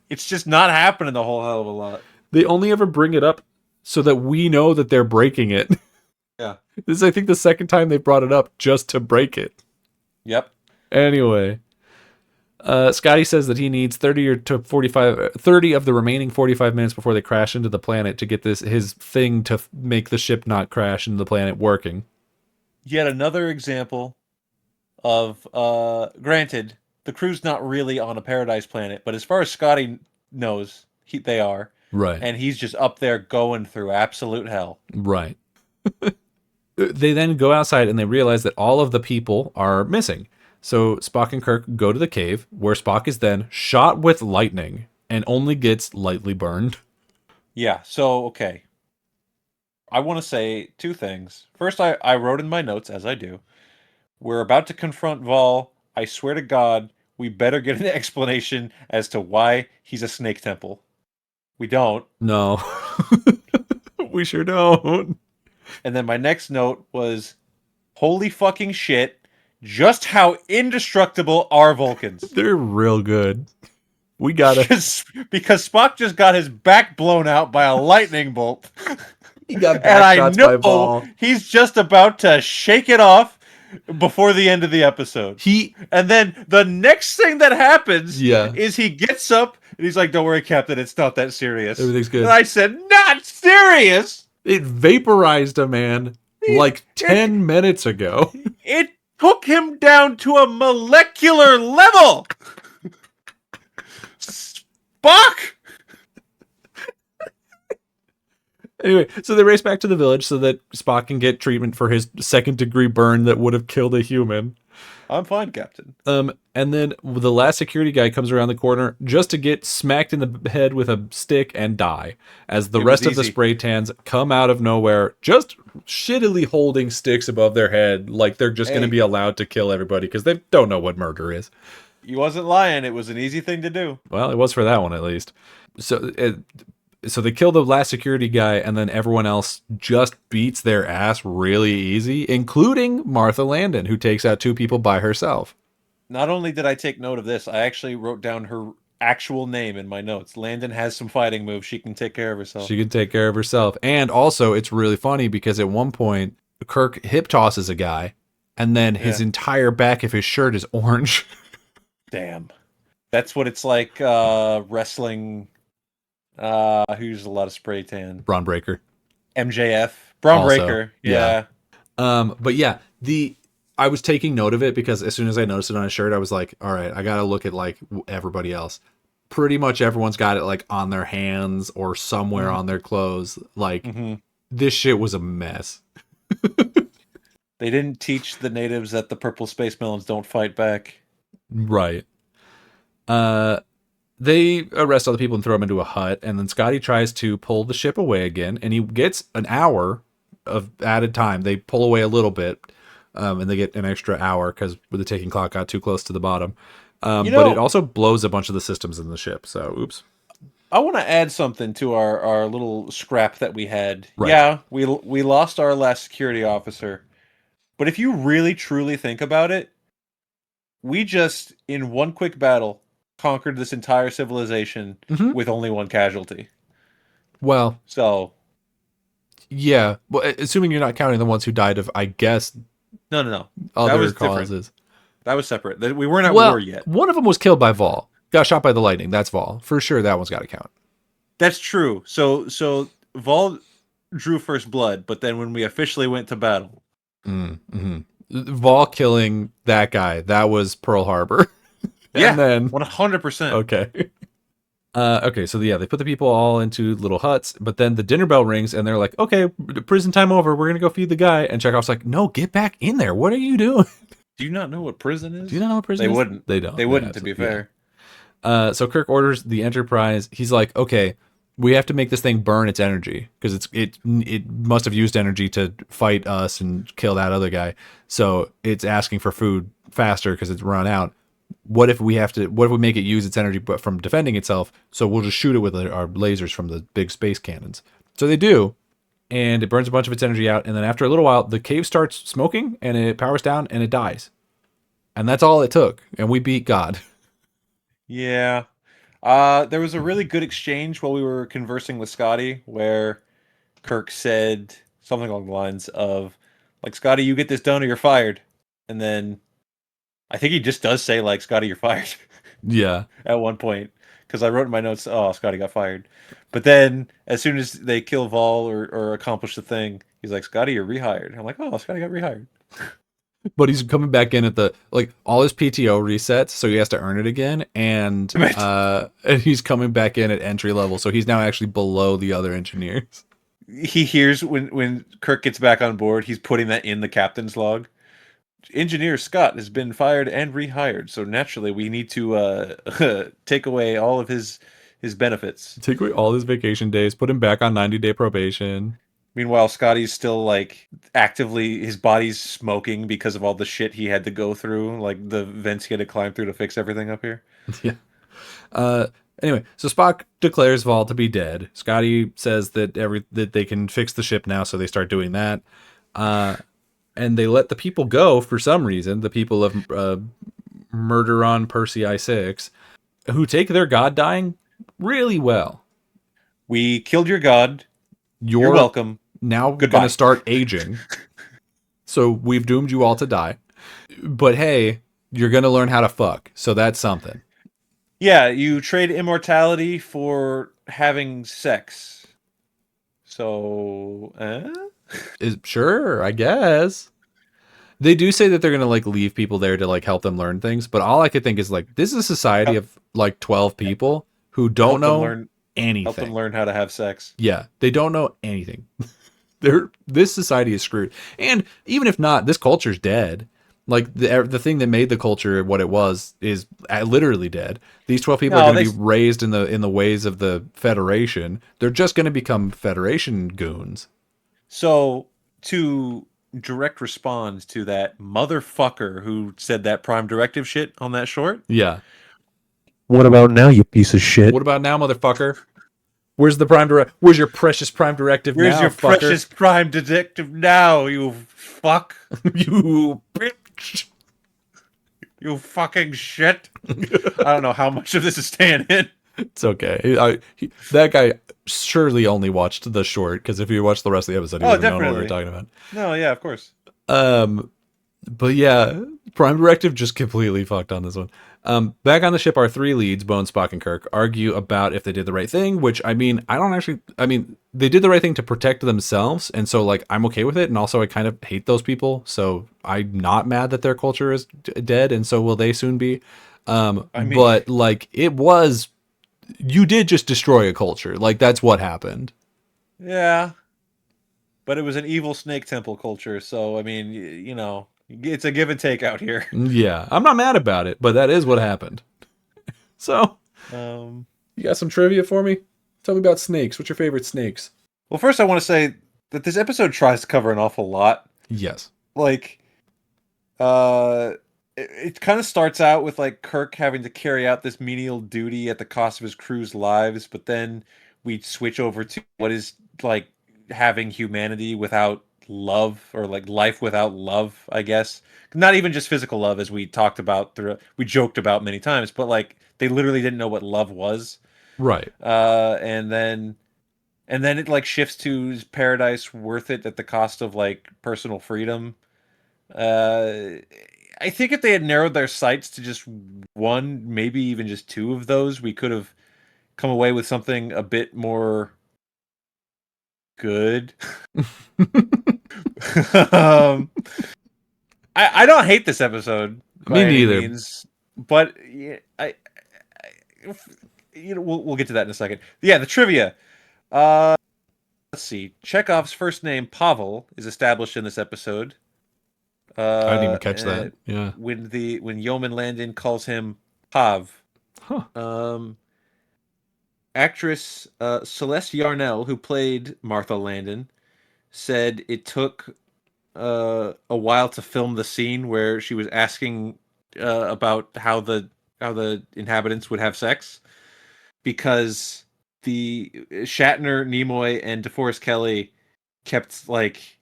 Speaker 1: It's just not happening a whole hell of a lot.
Speaker 2: They only ever bring it up so that we know that they're breaking it.
Speaker 1: Yeah.
Speaker 2: This is, I think, the second time they brought it up just to break it.
Speaker 1: Yep.
Speaker 2: Anyway, Scotty says that he needs 30 of the remaining 45 minutes before they crash into the planet to get his thing to make the ship not crash into the planet working.
Speaker 1: Yet another example of, granted, the crew's not really on a paradise planet, but as far as Scotty knows, they are.
Speaker 2: Right.
Speaker 1: And he's just up there going through absolute hell.
Speaker 2: Right. They then go outside and they realize that all of the people are missing. So Spock and Kirk go to the cave, where Spock is then shot with lightning and only gets lightly burned.
Speaker 1: Yeah, so, okay. I want to say two things. First, I wrote in my notes, as I do, we're about to confront Vol. I swear to God, we better get an explanation as to why he's a snake temple. We don't.
Speaker 2: No. We sure don't.
Speaker 1: And then my next note was, holy fucking shit, just how indestructible are Vulcans?
Speaker 2: They're real good. We gotta.
Speaker 1: Because Spock just got his back blown out by a lightning bolt.
Speaker 2: He got
Speaker 1: And
Speaker 2: back
Speaker 1: I
Speaker 2: shots by
Speaker 1: know
Speaker 2: Vol.
Speaker 1: he's just about to shake it off before the end of the episode.
Speaker 2: He,
Speaker 1: And then the next thing that happens
Speaker 2: yeah,
Speaker 1: is he gets up and he's like, "Don't worry, Captain, it's not that serious."
Speaker 2: everything's
Speaker 1: And
Speaker 2: good.
Speaker 1: I said, "Not serious."
Speaker 2: It vaporized a man like 10 minutes ago.
Speaker 1: It took him down to a molecular level. Spock.
Speaker 2: Anyway, so they race back to the village so that Spock can get treatment for his second-degree burn that would have killed a human.
Speaker 1: I'm fine, Captain.
Speaker 2: And then the last security guy comes around the corner just to get smacked in the head with a stick and die, as the rest of the spray tans come out of nowhere, just shittily holding sticks above their head, like they're just going to be allowed to kill everybody because they don't know what murder is.
Speaker 1: You wasn't lying. It was an easy thing to do.
Speaker 2: Well, it was for that one at least. So they kill the last security guy, and then everyone else just beats their ass really easy, including Martha Landon, who takes out 2 people by herself.
Speaker 1: Not only did I take note of this, I actually wrote down her actual name in my notes. Landon has some fighting moves. She can take care of herself.
Speaker 2: She can take care of herself. And also, it's really funny because at one point, Kirk hip tosses a guy, and then his entire back of his shirt is orange.
Speaker 1: Damn. That's what it's like wrestling... who uses a lot of spray tan?
Speaker 2: Braun Breaker.
Speaker 1: MJF. Braun
Speaker 2: Also,
Speaker 1: Breaker. Yeah.
Speaker 2: But yeah, I was taking note of it because as soon as I noticed it on his shirt, I was like, all right, I gotta look at like everybody else. Pretty much everyone's got it like on their hands or somewhere on their clothes. Like this shit was a mess.
Speaker 1: They didn't teach the natives that the purple space melons don't fight back.
Speaker 2: Right. They arrest all the people and throw them into a hut, and then Scotty tries to pull the ship away again, and he gets an hour of added time. They pull away a little bit, and they get an extra hour because the ticking clock got too close to the bottom. But it also blows a bunch of the systems in the ship, so oops.
Speaker 1: I want to add something to our little scrap that we had.
Speaker 2: Right.
Speaker 1: Yeah, we lost our last security officer. But if you really, truly think about it, we just, in one quick battle, conquered this entire civilization with only one casualty.
Speaker 2: Well,
Speaker 1: so
Speaker 2: yeah. Well, assuming you're not counting the ones who died of, I guess,
Speaker 1: no,
Speaker 2: other causes.
Speaker 1: Different. That was separate. We weren't at war yet.
Speaker 2: One of them was killed by Vol. Got shot by the lightning. That's Vol for sure. That one's got to count.
Speaker 1: That's true. So Vol drew first blood, but then when we officially went to battle,
Speaker 2: Vol killing that guy, that was Pearl Harbor.
Speaker 1: Yeah,
Speaker 2: and then
Speaker 1: 100%.
Speaker 2: Okay. Okay, so yeah, they put the people all into little huts, but then the dinner bell rings and they're like, okay, prison time over, we're gonna go feed the guy. And Chekhov's like, no, get back in there. What are you doing?
Speaker 1: Do you not know what prison is?
Speaker 2: Do you not know what prison is?
Speaker 1: They wouldn't.
Speaker 2: They don't.
Speaker 1: They wouldn't, to be fair.
Speaker 2: So Kirk orders the Enterprise. He's like, okay, we have to make this thing burn its energy because it must have used energy to fight us and kill that other guy. So it's asking for food faster because it's run out. What if we make it use its energy but from defending itself? So we'll just shoot it with our lasers from the big space cannons. So they do, and it burns a bunch of its energy out. And then after a little while, the cave starts smoking and it powers down and it dies. And that's all it took. And we beat God.
Speaker 1: Yeah. There was a really good exchange while we were conversing with Scotty where Kirk said something along the lines of, like, Scotty, you get this done or you're fired. And then I think he just does say, like, Scotty, you're fired.
Speaker 2: Yeah.
Speaker 1: At one point. Because I wrote in my notes, oh, Scotty got fired. But then, as soon as they kill Vol or accomplish the thing, he's like, Scotty, you're rehired. I'm like, oh, Scotty got rehired.
Speaker 2: But he's coming back in at the, like, all his PTO resets, so he has to earn it again. And he's coming back in at entry level, so he's now actually below the other engineers.
Speaker 1: He hears when Kirk gets back on board, he's putting that in the captain's log. Engineer Scott has been fired and rehired, so naturally we need to take away all of his benefits.
Speaker 2: Take away all his vacation days, put him back on 90-day probation.
Speaker 1: Meanwhile, Scotty's still, like, actively, his body's smoking because of all the shit he had to go through, like the vents he had to climb through to fix everything up here.
Speaker 2: Yeah. Anyway, so Spock declares Vol to be dead. Scotty says that they can fix the ship now, so they start doing that. And they let the people go for some reason, the people of Murder on Percy I-6. who take their god dying really well.
Speaker 1: We killed your god. You're
Speaker 2: You're
Speaker 1: welcome.
Speaker 2: now going to
Speaker 1: Goodbye.
Speaker 2: start aging. So we've doomed you all to die. But hey, you're going to learn how to fuck. So that's something.
Speaker 1: Yeah, you trade immortality for having sex. So,
Speaker 2: Sure, I guess. They do say that they're going to like leave people there to like help them learn things, but all I could think is like this is a society
Speaker 1: help,
Speaker 2: of like 12 people who don't
Speaker 1: help them
Speaker 2: know
Speaker 1: learn. Help them
Speaker 2: anything.
Speaker 1: learn how to have sex.
Speaker 2: Yeah, they don't know anything. This society is screwed. And even if not, this culture's dead. Like the thing that made the culture what it was is literally dead. These 12 people are
Speaker 1: No,
Speaker 2: going
Speaker 1: they.
Speaker 2: to be raised in the ways of the Federation. They're just going to become Federation goons.
Speaker 1: So to direct respond to that motherfucker who said that Prime Directive shit on that short.
Speaker 2: Yeah.
Speaker 1: What about now, you piece of
Speaker 2: What
Speaker 1: shit?
Speaker 2: about now, motherfucker? Where's the prime direct? Where's your precious prime directive
Speaker 1: Where's
Speaker 2: now,
Speaker 1: your
Speaker 2: fucker?
Speaker 1: precious Prime Detective now, you fuck?
Speaker 2: You bitch.
Speaker 1: You fucking shit. I don't know how much of this is staying in.
Speaker 2: It's okay. That guy surely only watched the short because if he watched the rest of the episode, he
Speaker 1: Oh,
Speaker 2: would have known what we were
Speaker 1: definitely.
Speaker 2: talking about.
Speaker 1: No, yeah, of course.
Speaker 2: Um, but yeah, Prime Directive just completely fucked on this one. Back on the ship, our three leads, Bone, Spock, and Kirk, argue about if they did the right thing, which I mean, they did the right thing to protect themselves. And so, like, I'm okay with it. And also, I kind of hate those people. So I'm not mad that their culture is dead. And so will they soon be.
Speaker 1: I mean,
Speaker 2: But, like, you did just destroy a culture. Like, that's what happened.
Speaker 1: yeah, but it was an evil snake temple culture, so I mean, you know, it's a give and take out here.
Speaker 2: Yeah, I'm not mad about it, but that is what happened. So,
Speaker 1: Um,
Speaker 2: you got some trivia for me? Tell me about snakes. What's your favorite snakes?
Speaker 1: well, first I want to say that this episode tries to cover an awful lot.
Speaker 2: Yes.
Speaker 1: Like, it kind of starts out with like Kirk having to carry out this menial duty at the cost of his crew's lives, but then we switch over to what is like having humanity without love, or like life without love, I guess. Not even just physical love, as we talked about through, we joked about many times, but like they literally didn't know what love was.
Speaker 2: Right.
Speaker 1: And then it like shifts to, is paradise worth it at the cost of like personal freedom? Uh, I think if they had narrowed their sights to just one, maybe even just two of those, we could have come away with something a bit more good. um, I don't hate this episode
Speaker 2: Me
Speaker 1: by any
Speaker 2: neither.
Speaker 1: means, but yeah, we'll get to that in a second. Yeah, the trivia. Uh, let's see. Chekhov's first name Pavel is established in this episode.
Speaker 2: I didn't even catch that.
Speaker 1: And
Speaker 2: Yeah.
Speaker 1: when Yeoman Landon calls him Pav.
Speaker 2: Huh.
Speaker 1: Um, actress Celeste Yarnell, who played Martha Landon, said it took a while to film the scene where she was asking about how the inhabitants would have sex, because the Shatner, Nimoy, and DeForest Kelly kept like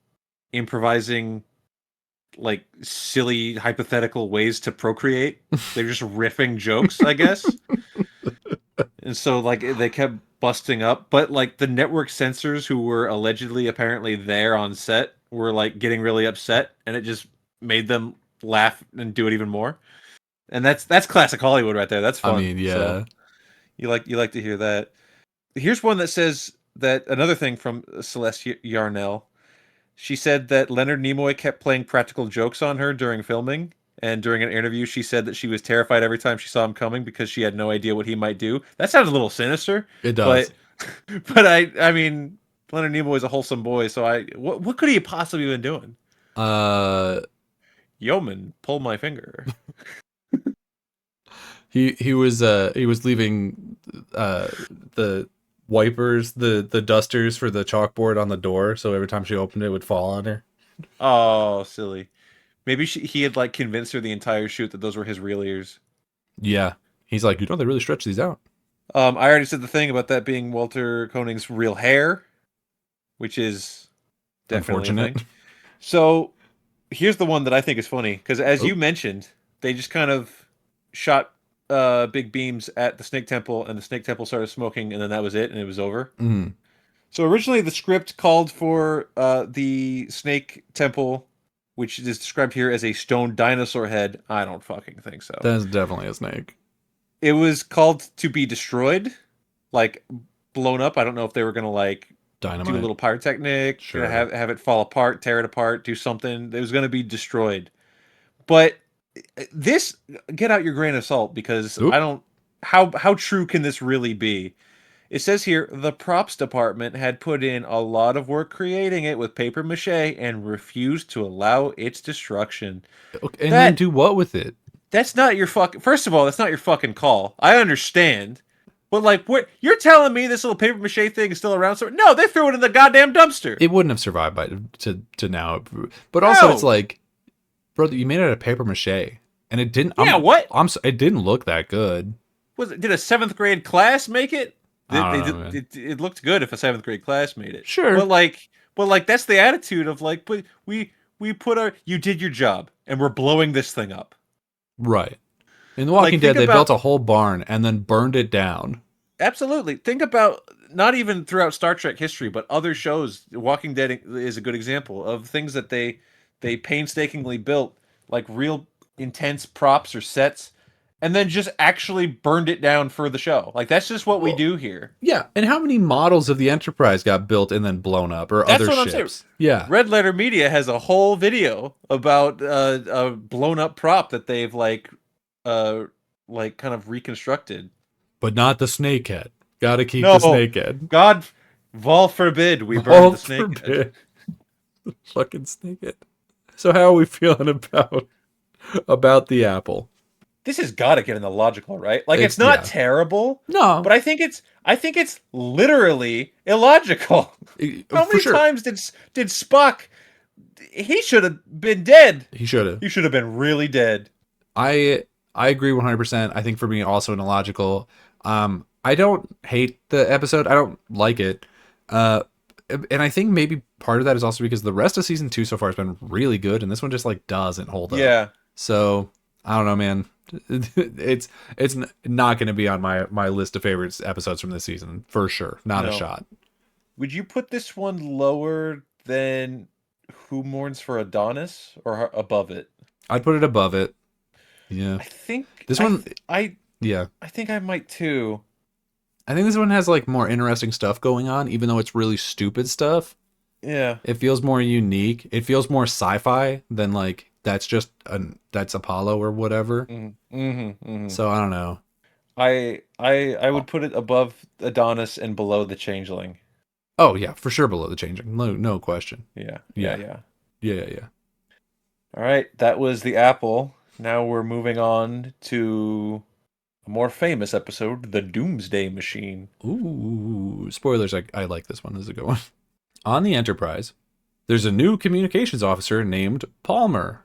Speaker 1: improvising like silly hypothetical ways to procreate. They're just riffing jokes, I guess. And so like they kept busting up, but like the network censors who were allegedly apparently there on set were like getting really upset, and it just made them laugh and do it even more. And that's classic Hollywood right there. That's
Speaker 2: I
Speaker 1: fun.
Speaker 2: mean,
Speaker 1: So
Speaker 2: yeah.
Speaker 1: you like to hear that. Here's one that says that another thing from Celeste Yarnell. She said that Leonard Nimoy kept playing practical jokes on her during filming, and during an interview, she said that she was terrified every time she saw him coming because she had no idea what he might do. That sounds a little sinister,
Speaker 2: It does.
Speaker 1: but but I mean, Leonard Nimoy is a wholesome boy, so what could he possibly been doing?
Speaker 2: Uh
Speaker 1: Yeoman, pull my finger.
Speaker 2: he was leaving uh the wipers, the dusters for the chalkboard on the door, so every time she opened it, it would fall on her.
Speaker 1: Oh, silly. Maybe he had like convinced her the entire shoot that those were his real ears.
Speaker 2: Yeah. He's like, you know, they really stretch these out.
Speaker 1: I already said the thing about that being Walter Koenig's real hair, which is definitely a
Speaker 2: Unfortunate.
Speaker 1: thing. So here's the one that I think is funny, because as
Speaker 2: Oh,
Speaker 1: you mentioned, they just kind of shot. big beams at the Snake Temple, and the Snake Temple started smoking, and then that was it, and it was over.
Speaker 2: Mm,
Speaker 1: So originally, the script called for the Snake Temple, which is described here as a stone dinosaur head. I don't fucking think so.
Speaker 2: that's definitely a snake.
Speaker 1: It was called to be destroyed, like blown up. I don't know if they were gonna like do a
Speaker 2: Dynamite.
Speaker 1: little pyrotechnic,
Speaker 2: Sure.
Speaker 1: have it fall apart, tear it apart, do something. It was gonna be destroyed. But this, get out your grain of salt, because I
Speaker 2: Oop.
Speaker 1: don't. How true can this really be? It says here the props department had put in a lot of work creating it with paper mache and refused to allow its destruction.
Speaker 2: Okay, and then
Speaker 1: That
Speaker 2: do what with it?
Speaker 1: that's not your fucking. First of all, that's not your fucking call. I understand, but like, what you're telling me, this little paper mache thing is still around? So no, they threw it in the goddamn dumpster.
Speaker 2: It wouldn't have survived to now. But also, it's
Speaker 1: No.
Speaker 2: like, bro, you made it out of paper mache, and it didn't.
Speaker 1: Yeah, what
Speaker 2: It didn't look that good.
Speaker 1: was it? Did a seventh grade class make it?
Speaker 2: I don't know, man.
Speaker 1: It looked good if a seventh grade class made it.
Speaker 2: Sure.
Speaker 1: But like that's the attitude of like, but we put our you did your job and we're blowing this thing up.
Speaker 2: Right. In The Walking
Speaker 1: Like,
Speaker 2: Dead,
Speaker 1: think
Speaker 2: they
Speaker 1: about
Speaker 2: built a whole barn and then burned it down.
Speaker 1: absolutely. Think about not even throughout Star Trek history, but other shows. Walking Dead is a good example of things that they painstakingly built, like real intense props or sets, and then just actually burned it down for the show. Like that's just what we
Speaker 2: Well,
Speaker 1: do here.
Speaker 2: Yeah, and how many models of the Enterprise got built and then blown up, or
Speaker 1: That's
Speaker 2: other
Speaker 1: what I'm saying.
Speaker 2: ships? Yeah,
Speaker 1: Red Letter Media has a whole video about a blown up prop that they've like kind of reconstructed.
Speaker 2: but not the snakehead. Got to keep the
Speaker 1: No,
Speaker 2: snakehead.
Speaker 1: God, Vol forbid we burn
Speaker 2: Oh,
Speaker 1: the snake.
Speaker 2: forbid. Fucking snakehead. So how are we feeling about the apple?
Speaker 1: This has got to get in the logical, right? Like it's
Speaker 2: It's
Speaker 1: not
Speaker 2: yeah.
Speaker 1: terrible,
Speaker 2: No,
Speaker 1: but I think it's literally illogical. How
Speaker 2: for
Speaker 1: many
Speaker 2: sure.
Speaker 1: times did Spock? He should have been dead.
Speaker 2: He should have.
Speaker 1: He should have been really dead.
Speaker 2: I agree 100%. I think for me also illogical. I don't hate the episode. I don't like it. And I think maybe part of that is also because the rest of season 2 so far has been really good, and this one just like doesn't hold up.
Speaker 1: Yeah.
Speaker 2: So I don't know, man. It's not going to be on my list of favorites episodes from this season for sure. Not a
Speaker 1: No.
Speaker 2: shot.
Speaker 1: Would you put this one lower than Who Mourns for Adonis or above it?
Speaker 2: I'd put it above it. Yeah.
Speaker 1: I think
Speaker 2: This one,
Speaker 1: I
Speaker 2: yeah.
Speaker 1: I think I might too.
Speaker 2: I think this one has like more interesting stuff going on, even though it's really stupid stuff.
Speaker 1: Yeah.
Speaker 2: It feels more unique. It feels more sci-fi than like that's Apollo or whatever.
Speaker 1: Mm-hmm.
Speaker 2: So I don't know.
Speaker 1: I would put it above Adonis and below the Changeling.
Speaker 2: Oh yeah, for sure below the changing. No question.
Speaker 1: Yeah.
Speaker 2: Yeah. Yeah.
Speaker 1: All right, that was the apple. Now we're moving on to a more famous episode, the Doomsday Machine.
Speaker 2: Ooh, spoilers. I like this one. This is a good one. On the Enterprise, there's a new communications officer named Palmer,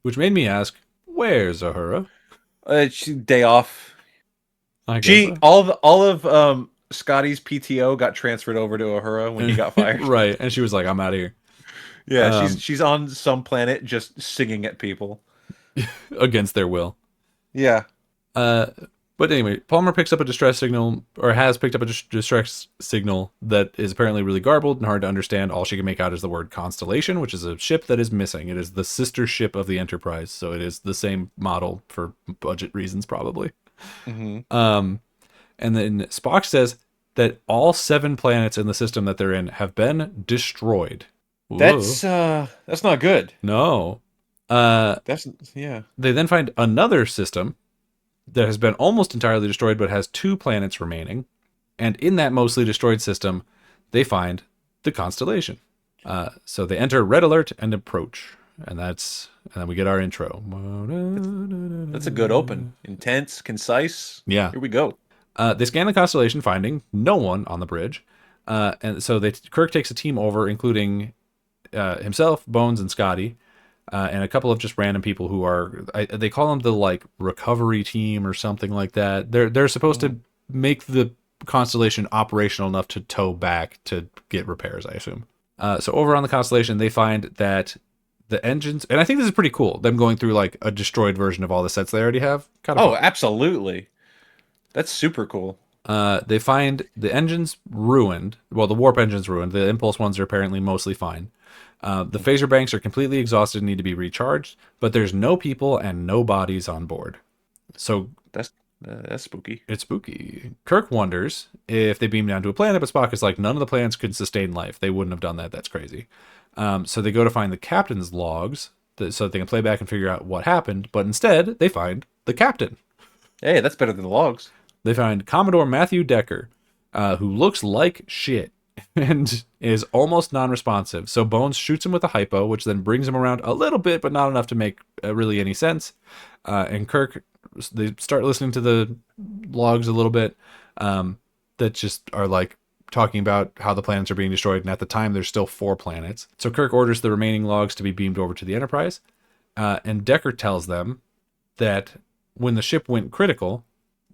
Speaker 2: which made me ask, where's Uhura?
Speaker 1: Day off.
Speaker 2: I guess so.
Speaker 1: All of Scotty's PTO got transferred over to Uhura when he got fired.
Speaker 2: Right, and she was like, I'm out of here.
Speaker 1: Yeah, she's on some planet just singing at people.
Speaker 2: Against their will.
Speaker 1: Yeah.
Speaker 2: But anyway, Palmer picks up a distress signal, or has picked up a distress signal that is apparently really garbled and hard to understand. All she can make out is the word Constellation, which is a ship that is missing. It is the sister ship of the Enterprise, so it is the same model for budget reasons, probably.
Speaker 1: Mm-hmm.
Speaker 2: And then Spock says that all 7 planets in the system that they're in have been destroyed. Whoa.
Speaker 1: That's not good.
Speaker 2: No.
Speaker 1: That's yeah.
Speaker 2: They then find another system that has been almost entirely destroyed but has 2 planets remaining. And in that mostly destroyed system, they find the Constellation. So they enter red alert and approach. And then we get our intro.
Speaker 1: That's a good open. Intense, concise.
Speaker 2: Yeah.
Speaker 1: Here we go.
Speaker 2: They scan the Constellation, finding no one on the bridge. And so Kirk takes a team over, including himself, Bones, and Scotty. And a couple of just random people who are, they call them the like recovery team or something like that. They're supposed to make the Constellation operational enough to tow back to get repairs, I assume. So over on the Constellation, they find that the engines, and I think this is pretty cool. Them going through like a destroyed version of all the sets they already have, kind of
Speaker 1: Oh,
Speaker 2: fun.
Speaker 1: absolutely. That's super cool.
Speaker 2: They find the engines ruined. Well, the warp engine's ruined. The impulse ones are apparently mostly fine. The phaser banks are completely exhausted and need to be recharged, but there's no people and no bodies on board. So
Speaker 1: That's that's spooky.
Speaker 2: it's spooky. Kirk wonders if they beam down to a planet, but Spock is like, none of the planets could sustain life. They wouldn't have done that. That's crazy. So they go to find the captain's logs so that they can play back and figure out what happened, but instead they find the captain.
Speaker 1: Hey, that's better than the logs.
Speaker 2: They find Commodore Matthew Decker, who looks like shit and is almost non-responsive. So Bones shoots him with a hypo, which then brings him around a little bit, but not enough to make really any sense. And Kirk, they start listening to the logs a little bit that just are like talking about how the planets are being destroyed. And at the time, there's still 4 planets. So Kirk orders the remaining logs to be beamed over to the Enterprise. And Decker tells them that when the ship went critical,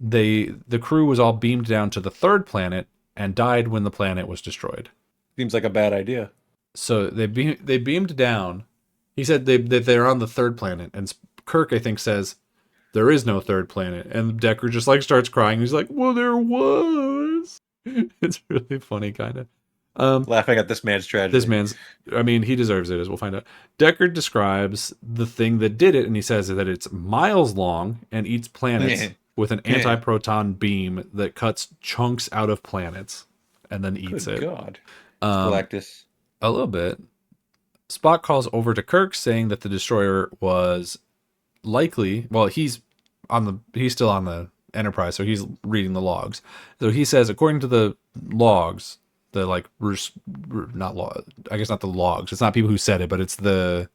Speaker 2: the crew was all beamed down to the 3rd planet and died when the planet was destroyed.
Speaker 1: Seems like a bad idea.
Speaker 2: So they beamed down. He said that they're on the 3rd planet, and Kirk, I think, says there is no 3rd planet, and Decker just like starts crying. He's like, "Well, there was." It's really funny, kind of.
Speaker 1: Laughing at this man's tragedy.
Speaker 2: This man's, I mean, he deserves it, as we'll find out. Decker describes the thing that did it, and he says that it's miles long and eats planets with an anti-proton beam that cuts chunks out of planets and then eats
Speaker 1: Good
Speaker 2: it.
Speaker 1: God. Galactus.
Speaker 2: A little bit. Spock calls over to Kirk saying that the destroyer was likely, well, he's still on the Enterprise, so he's reading the logs. So he says, according to the logs, the like not log, I guess not the logs. It's not people who said it, but it's the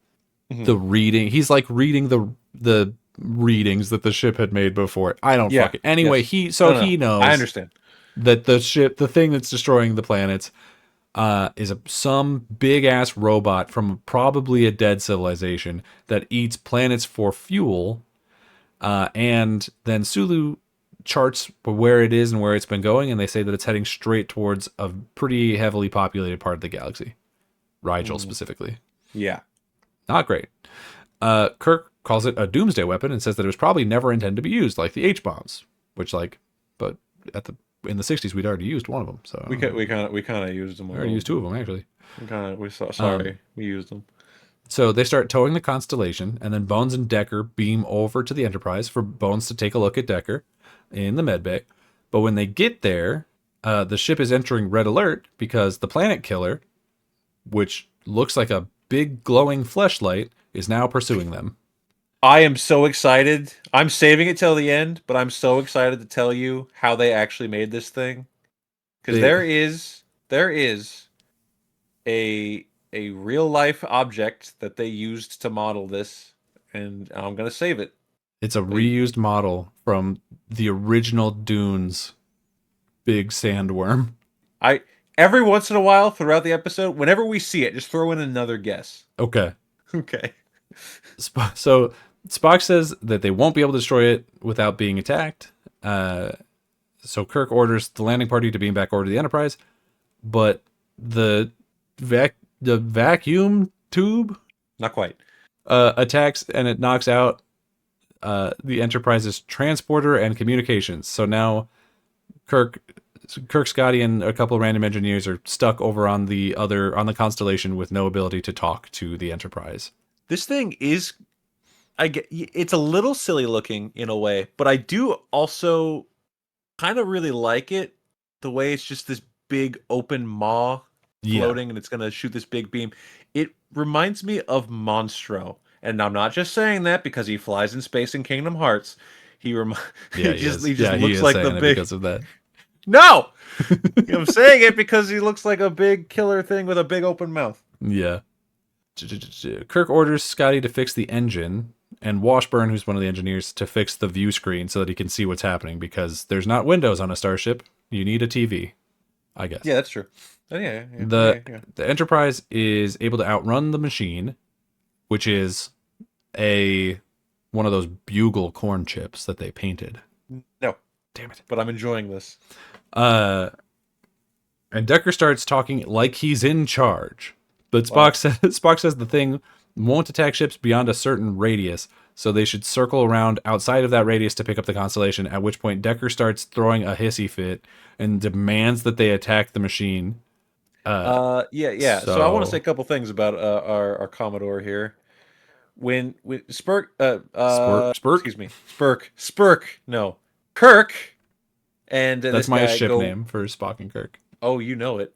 Speaker 2: reading. He's like reading the readings that the ship had made before. I don't fucking anyway.
Speaker 1: Yes.
Speaker 2: He knows.
Speaker 1: I understand
Speaker 2: that the thing that's destroying the planets, is some big ass robot from probably a dead civilization that eats planets for fuel, and then Sulu charts where it is and where it's been going, and they say that it's heading straight towards a pretty heavily populated part of the galaxy, Rigel specifically.
Speaker 1: Yeah,
Speaker 2: not great. Kirk calls it a doomsday weapon and says that it was probably never intended to be used, like the H bombs, which but in the 60s we'd already used one of them, so
Speaker 1: we kind of used them.
Speaker 2: We already used 2 of them actually.
Speaker 1: We used them.
Speaker 2: So they start towing the Constellation, and then Bones and Decker beam over to the Enterprise for Bones to take a look at Decker in the medbay. But when they get there, the ship is entering red alert because the planet killer, which looks like a big glowing fleshlight, is now pursuing them.
Speaker 1: I am so excited. I'm saving it till the end, but I'm so excited to tell you how they actually made this thing. Because there is a real life object that they used to model this, and I'm gonna save it.
Speaker 2: It's a reused model from the original Dunes big sandworm.
Speaker 1: Every once in a while throughout the episode, whenever we see it, just throw in another guess.
Speaker 2: Okay.
Speaker 1: Okay.
Speaker 2: So Spock says that they won't be able to destroy it without being attacked. So Kirk orders the landing party to beam back over to the Enterprise, but the vacuum tube,
Speaker 1: not quite,
Speaker 2: attacks, and it knocks out the Enterprise's transporter and communications. So now Kirk, Scotty, and a couple of random engineers are stuck over on the Constellation with no ability to talk to the Enterprise.
Speaker 1: This thing is, it's a little silly looking in a way, but I do also kind of really like it. The way it's just this big open maw floating, and it's going to shoot this big beam. It reminds me of Monstro. And I'm not just saying that because he flies in space in Kingdom Hearts. He just looks like the big,
Speaker 2: because of that.
Speaker 1: No! I'm saying it because he looks like a big killer thing with a big open mouth.
Speaker 2: Yeah. Kirk orders Scotty to fix the engine, and Washburn, who's one of the engineers, to fix the view screen so that he can see what's happening, because there's not windows on a starship. You need a TV, I guess.
Speaker 1: Yeah, that's true. Yeah.
Speaker 2: The Enterprise is able to outrun the machine, which is one of those bugle corn chips that they painted.
Speaker 1: No.
Speaker 2: Damn it.
Speaker 1: But I'm enjoying this.
Speaker 2: And Decker starts talking like he's in charge. But
Speaker 1: Wow.
Speaker 2: Spock says the thing won't attack ships beyond a certain radius, so they should circle around outside of that radius to pick up the constellation. At which point Decker starts throwing a hissy fit and demands that they attack the machine.
Speaker 1: Yeah. So I want to say a
Speaker 2: So
Speaker 1: couple things about our Commodore here. When Spurk,
Speaker 2: Spurk.
Speaker 1: excuse me, Spurk, no, Kirk, and
Speaker 2: That's
Speaker 1: this
Speaker 2: my
Speaker 1: guy
Speaker 2: ship
Speaker 1: go.
Speaker 2: name for Spock and Kirk.
Speaker 1: Oh, you know it.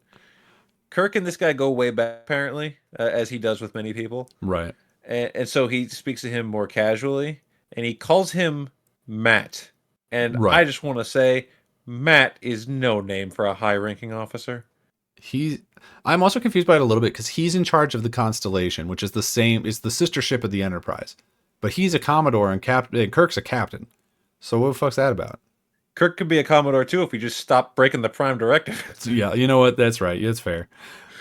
Speaker 1: Kirk and this guy go way back, apparently, as he does with many people.
Speaker 2: Right.
Speaker 1: And so he speaks to him more casually, and he calls him Matt. And I
Speaker 2: Right.
Speaker 1: just want to say, Matt is no name for a high-ranking officer.
Speaker 2: He I'm also confused by it a little bit because he's in charge of the Constellation, which is the sister ship of the Enterprise. But he's a Commodore and Kirk's a captain. So what the fuck's that about?
Speaker 1: Kirk could be a Commodore too if he just stopped breaking the Prime Directive.
Speaker 2: So, yeah, you know what? That's right. It's fair.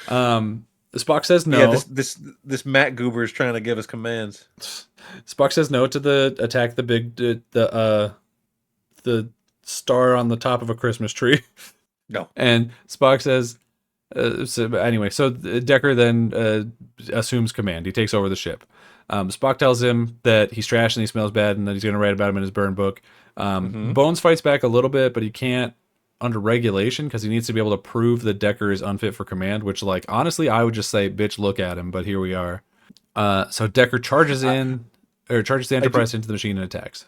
Speaker 2: Spock says
Speaker 1: Yeah,
Speaker 2: no.
Speaker 1: this Matt Goober is trying to give us commands.
Speaker 2: Spock says no to the attack the star on the top of a Christmas tree.
Speaker 1: No.
Speaker 2: And Spock says so Decker then assumes command. He takes over the ship. Spock tells him that he's trash and he smells bad and that he's going to write about him in his burn book. Bones fights back a little bit, but he can't under regulation because he needs to be able to prove that Decker is unfit for command, which, like, honestly, I would just say, bitch, look at him, but here we are. So Decker charges the Enterprise into the machine and attacks.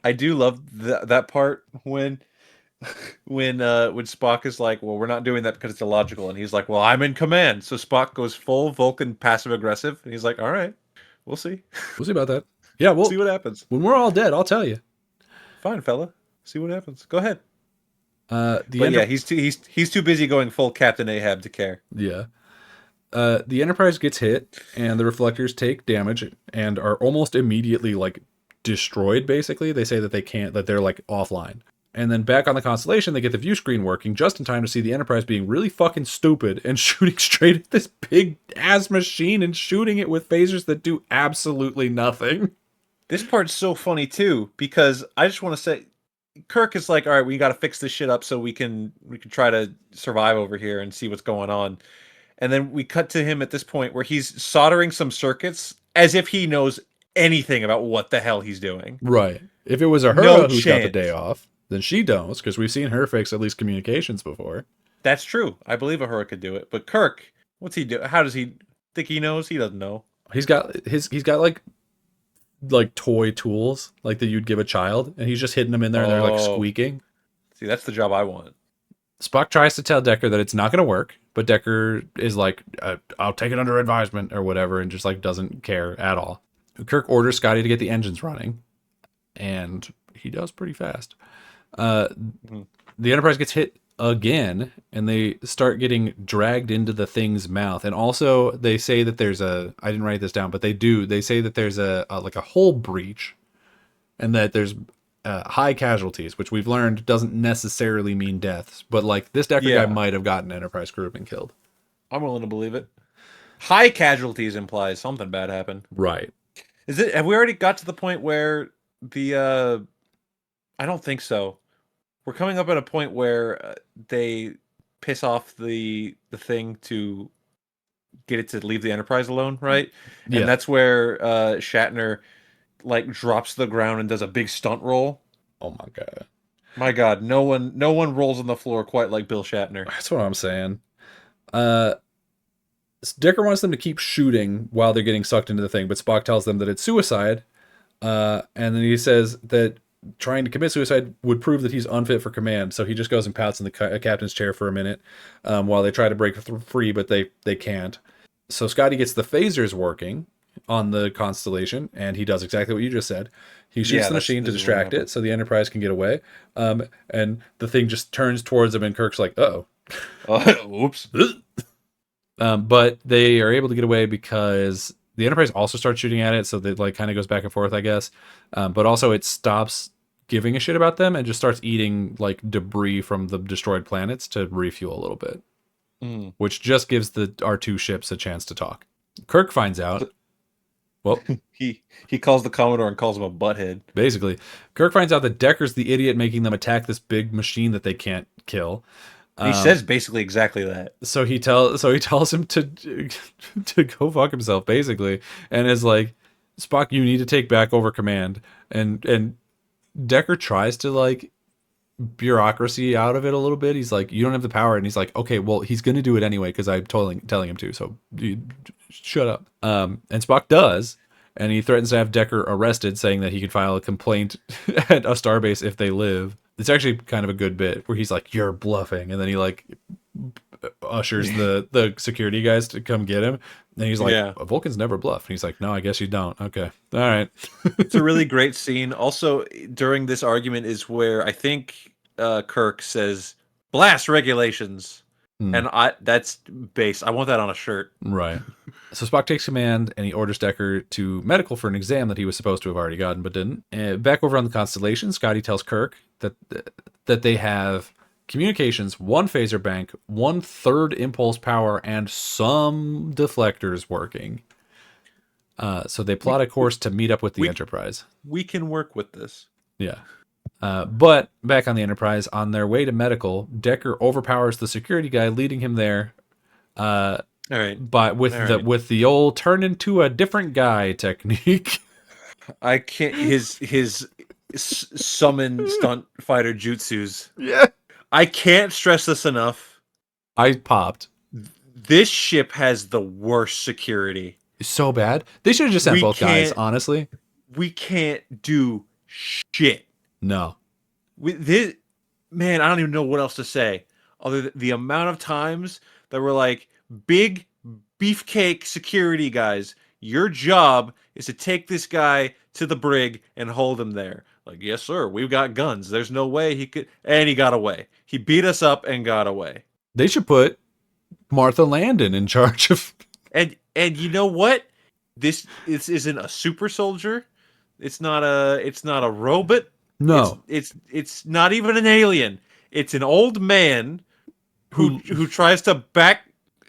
Speaker 1: I do love that part when Spock is like, well, we're not doing that because it's illogical, and he's like, well, I'm in command. So Spock goes full Vulcan passive aggressive, and he's like, all right, we'll see.
Speaker 2: We'll see about that. Yeah, well,
Speaker 1: See what happens.
Speaker 2: when we're all dead, I'll tell you.
Speaker 1: Fine, fella. See what happens. Go ahead.
Speaker 2: But
Speaker 1: Yeah, he's too busy going full Captain Ahab to care.
Speaker 2: Yeah. The Enterprise gets hit, and the reflectors take damage and are almost immediately, like, destroyed, basically. They say that they're, like, offline. And then back on the Constellation, they get the view screen working just in time to see the Enterprise being really fucking stupid and shooting straight at this big-ass machine and shooting it with phasers that do absolutely nothing.
Speaker 1: This part's so funny, too, because I just want to say, Kirk is like, all right, we got to fix this shit up so we can try to survive over here and see what's going on. And then we cut to him at this point where he's soldering some circuits as if he knows anything about what the hell he's doing.
Speaker 2: Right. If it was a
Speaker 1: No
Speaker 2: Uhura who's got the
Speaker 1: chance.
Speaker 2: day off, then she don't, because we've seen her fix at least communications before.
Speaker 1: That's true. I believe Uhura could do it. But Kirk, what's he do? How does he think he knows? He doesn't know.
Speaker 2: He's got like toy tools like that you'd give a child, and he's just hitting them in there and they're like squeaking.
Speaker 1: See, that's the job I want.
Speaker 2: Spock tries to tell Decker that it's not going to work, but Decker is like, I'll take it under advisement or whatever, and just like doesn't care at all. Kirk orders Scotty to get the engines running, and he does pretty fast. The Enterprise gets hit again, and they start getting dragged into the thing's mouth. And also, they say that there's I didn't write this down, but they say that there's a hull breach, and that there's high casualties, which we've learned doesn't necessarily mean deaths, but like this Decker guy might have gotten Enterprise crew and killed.
Speaker 1: I'm willing to believe it. High casualties implies something bad happened.
Speaker 2: Right.
Speaker 1: Have we already got to the point where the I don't think so. We're coming up at a point where they piss off the thing to get it to leave the Enterprise alone, right?
Speaker 2: Yeah.
Speaker 1: And that's where Shatner like drops to the ground and does a big stunt roll.
Speaker 2: Oh my god.
Speaker 1: My god, no one rolls on the floor quite like Bill Shatner.
Speaker 2: That's what I'm saying. Decker wants them to keep shooting while they're getting sucked into the thing, but Spock tells them that it's suicide. And then he says that trying to commit suicide would prove that he's unfit for command. So he just goes and pouts in the captain's chair for a minute while they try to break free, but they can't. So Scotty gets the phasers working on the Constellation, and he does exactly what you just said. He shoots the machine to distract it so the Enterprise can get away. And the thing just turns towards him, and Kirk's like, uh-oh.
Speaker 1: Oops.
Speaker 2: But they are able to get away because the Enterprise also starts shooting at it, so that like kind of goes back and forth, I guess. But also it stops giving a shit about them and just starts eating like debris from the destroyed planets to refuel a little bit, which just gives the R2 ships a chance to talk. Kirk finds out. Well,
Speaker 1: he calls the Commodore and calls him a butthead.
Speaker 2: Basically, Kirk finds out that Decker's the idiot making them attack this big machine that they can't kill.
Speaker 1: He says basically exactly that.
Speaker 2: So he tells him to to go fuck himself, basically, and is like, Spock, you need to take back over command. And Decker tries to like bureaucracy out of it a little bit. He's like, you don't have the power, and he's like, okay, well, he's gonna do it anyway because I'm telling him to. So you, shut up. And Spock does, and he threatens to have Decker arrested, saying that he could file a complaint at a starbase if they live. It's actually kind of a good bit where he's like, you're bluffing, and then he like ushers the security guys to come get him. And he's like,
Speaker 1: Yeah.
Speaker 2: Vulcans never bluff. And he's like, no, I guess you don't. Okay. All right.
Speaker 1: It's a really great scene. Also, during this argument is where I think Kirk says, "Blast regulations," and that's base. I want that on a shirt.
Speaker 2: Right. So Spock takes command and he orders Decker to medical for an exam that he was supposed to have already gotten but didn't. Back over on the Constellation, Scotty tells Kirk that they have communications, one phaser bank, 1/3 impulse power, and some deflectors working. So they plot a course to meet up with the Enterprise.
Speaker 1: We can work with this.
Speaker 2: Yeah. But back on the Enterprise, on their way to medical, Decker overpowers the security guy, leading him there.
Speaker 1: All right.
Speaker 2: But with the old turn into a different guy technique.
Speaker 1: I can't. His summon stunt fighter jutsus.
Speaker 2: Yeah.
Speaker 1: I can't stress this enough.
Speaker 2: I popped.
Speaker 1: This ship has the worst security.
Speaker 2: So bad. They should have just sent both guys, honestly.
Speaker 1: We can't do shit.
Speaker 2: No.
Speaker 1: Man, I don't even know what else to say. Other than the amount of times that we're like, big beefcake security guys, your job is to take this guy to the brig and hold him there. Like, yes, sir, we've got guns. There's no way he could. And he got away. He beat us up and got away.
Speaker 2: They should put Martha Landon in charge of.
Speaker 1: And you know what? This isn't a super soldier. It's not a robot.
Speaker 2: No.
Speaker 1: It's not even an alien. It's an old man who tries to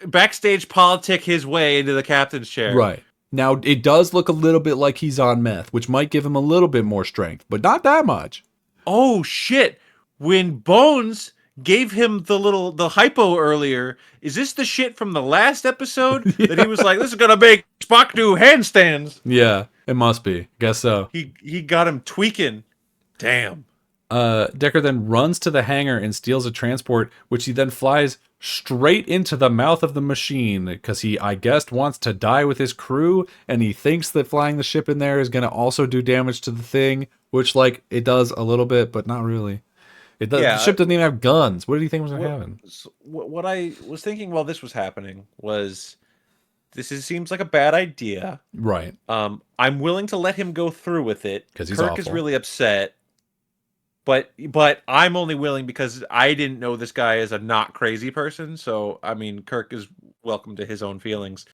Speaker 1: backstage politic his way into the captain's chair.
Speaker 2: Right. Now, it does look a little bit like he's on meth, which might give him a little bit more strength, but not that much.
Speaker 1: Oh, shit. When Bones gave him the hypo earlier, is this the shit from the last episode? Yeah. That he was like, this is going to make Spock do handstands.
Speaker 2: Yeah, it must be. Guess so.
Speaker 1: He got him tweaking. Damn.
Speaker 2: Decker then runs to the hangar and steals a transport, which he then flies straight into the mouth of the machine because he, I guess, wants to die with his crew, and he thinks that flying the ship in there is going to also do damage to the thing, which, like, it does a little bit, but not really. It does. Yeah, the ship doesn't even have guns. What do you think was going to happen?
Speaker 1: What I was thinking while this was happening was, seems like a bad idea.
Speaker 2: Right.
Speaker 1: I'm willing to let him go through with it
Speaker 2: because
Speaker 1: Kirk is really upset. But I'm only willing because I didn't know this guy is a not crazy person. So, I mean, Kirk is welcome to his own feelings.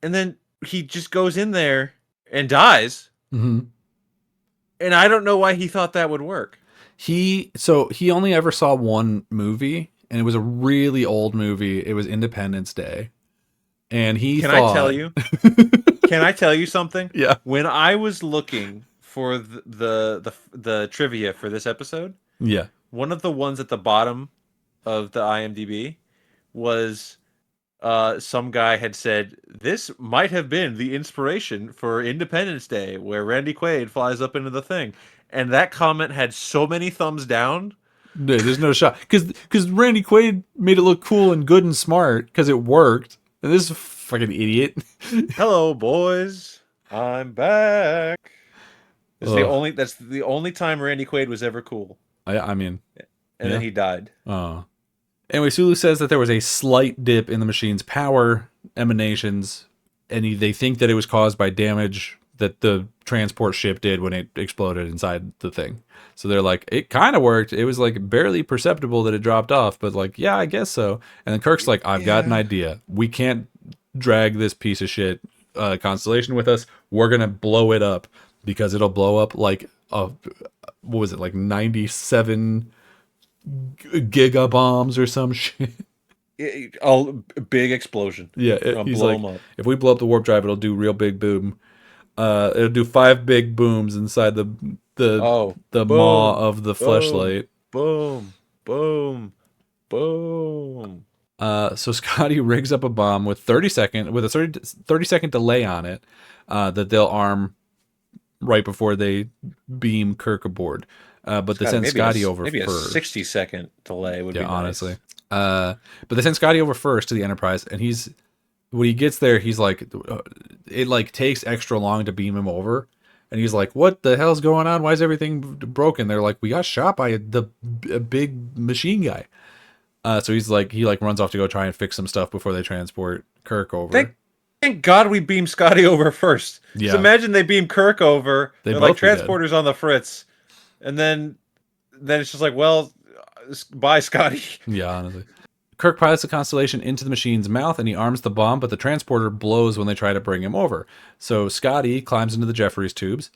Speaker 1: And then he just goes in there and dies.
Speaker 2: Mm-hmm.
Speaker 1: And I don't know why he thought that would work.
Speaker 2: He only ever saw one movie, and it was a really old movie. It was Independence Day. And
Speaker 1: Can I tell you something?
Speaker 2: Yeah.
Speaker 1: When I was looking for the trivia for this episode,
Speaker 2: yeah,
Speaker 1: one of the ones at the bottom of the IMDb was some guy had said this might have been the inspiration for Independence Day, where Randy Quaid flies up into the thing, and that comment had so many thumbs down.
Speaker 2: No, there's no shot because Randy Quaid made it look cool and good and smart because it worked, and this fucking idiot.
Speaker 1: Hello, boys, I'm back. That's the only time Randy Quaid was ever cool.
Speaker 2: I mean,
Speaker 1: and then he died.
Speaker 2: Oh. Anyway, Sulu says that there was a slight dip in the machine's power emanations, and they think that it was caused by damage that the transport ship did when it exploded inside the thing. So they're like, it kind of worked. It was like barely perceptible that it dropped off, but like, yeah, I guess so. And then Kirk's like, I've got an idea. We can't drag this piece of shit Constellation with us. We're gonna blow it up. Because it'll blow up like what was it, like 97 gigabombs or some shit?
Speaker 1: A big explosion.
Speaker 2: Yeah, he's blow like, them up. If we blow up the warp drive, it'll do real big boom. It'll do 5 big booms inside the maw of the fleshlight.
Speaker 1: Boom, boom. Boom.
Speaker 2: So Scotty rigs up a bomb with 30-second delay on it that they'll arm right before they beam Kirk aboard. But they
Speaker 1: Scotty,
Speaker 2: send Scotty over
Speaker 1: maybe a
Speaker 2: first.
Speaker 1: 60-second delay would
Speaker 2: Yeah,
Speaker 1: be
Speaker 2: honestly.
Speaker 1: nice.
Speaker 2: But they send Scotty over first to the Enterprise, and when he gets there, he's like, it like takes extra long to beam him over, and he's like, "What the hell's going on? Why is everything broken?" They're like, "We got shot by a big machine guy." So he runs off to go try and fix some stuff before they transport Kirk over.
Speaker 1: Thank God we beamed Scotty over first. Just
Speaker 2: Yeah,
Speaker 1: imagine they beam Kirk over.
Speaker 2: they
Speaker 1: They're like
Speaker 2: both be dead.
Speaker 1: transporters on the fritz, and then it's just like, well, bye, Scotty.
Speaker 2: Yeah, honestly. Kirk pilots the Constellation into the machine's mouth and he arms the bomb, but the transporter blows when they try to bring him over. So Scotty climbs into the Jefferies tubes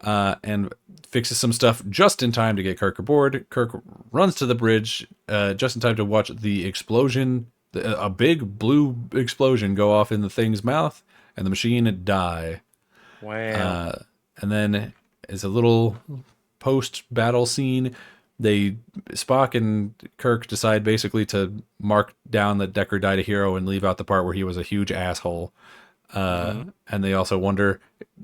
Speaker 2: and fixes some stuff just in time to get Kirk aboard. Kirk runs to the bridge just in time to watch the explosion, a big blue explosion go off in the thing's mouth, and the machine die.
Speaker 1: Wow.
Speaker 2: And then as a little post-battle scene, Spock and Kirk decide basically to mark down that Decker died a hero and leave out the part where he was a huge asshole. And they also wonder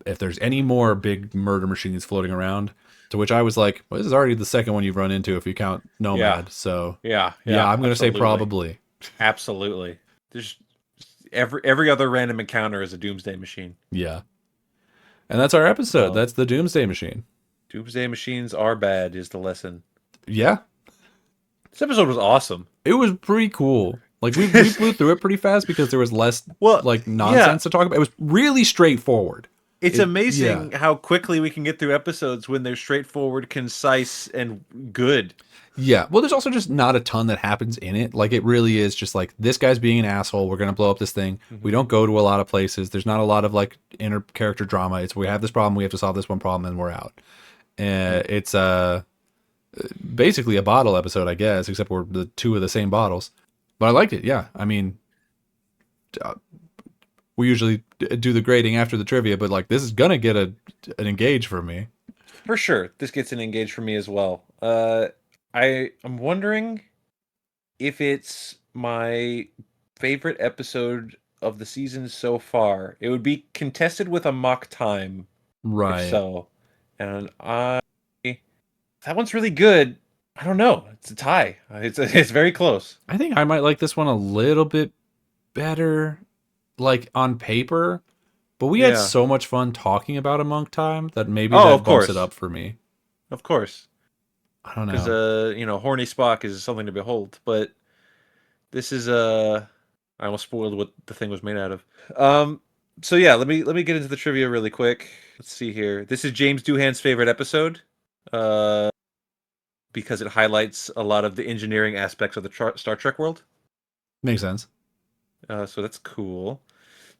Speaker 2: if there's any more big murder machines floating around. To which I was like, well, this is already the second one you've run into if you count Nomad.
Speaker 1: Yeah.
Speaker 2: So
Speaker 1: Yeah.
Speaker 2: I'm going to say
Speaker 1: Absolutely.
Speaker 2: probably.
Speaker 1: Absolutely. There's every other random encounter is a Doomsday Machine.
Speaker 2: Yeah. And that's our episode.
Speaker 1: So,
Speaker 2: That's the Doomsday Machine.
Speaker 1: Doomsday Machines are bad is the lesson.
Speaker 2: Yeah.
Speaker 1: This episode was awesome.
Speaker 2: It was pretty cool. Like we flew through it pretty fast because there was less nonsense to talk about. It was really straightforward.
Speaker 1: It's amazing how quickly we can get through episodes when they're straightforward, concise, and good.
Speaker 2: Yeah. Well, there's also just not a ton that happens in it. Like it really is just like this guy's being an asshole. We're gonna blow up this thing. Mm-hmm. We don't go to a lot of places. There's not a lot of like inner character drama. It's we have this problem. We have to solve this one problem, and we're out. It's basically a bottle episode, I guess, except we're the two of the same bottles. But I liked it. Yeah. I mean, we usually do the grading after the trivia, but like this is gonna get an engage for me.
Speaker 1: For sure, this gets an engage for me as well. I'm wondering if it's my favorite episode of the season so far. It would be contested with a mock time,
Speaker 2: right?
Speaker 1: If so, and that one's really good. I don't know. It's a tie. It's very close.
Speaker 2: I think I might like this one a little bit better, like on paper. But we had so much fun talking about Amok Time that maybe that bumps it up for me.
Speaker 1: Of course.
Speaker 2: I don't know.
Speaker 1: Because horny Spock is something to behold. But this is I almost spoiled what the thing was made out of. So yeah, let me get into the trivia really quick. Let's see here. This is James Doohan's favorite episode. Because it highlights a lot of the engineering aspects of the Star Trek world.
Speaker 2: Makes sense.
Speaker 1: So that's cool.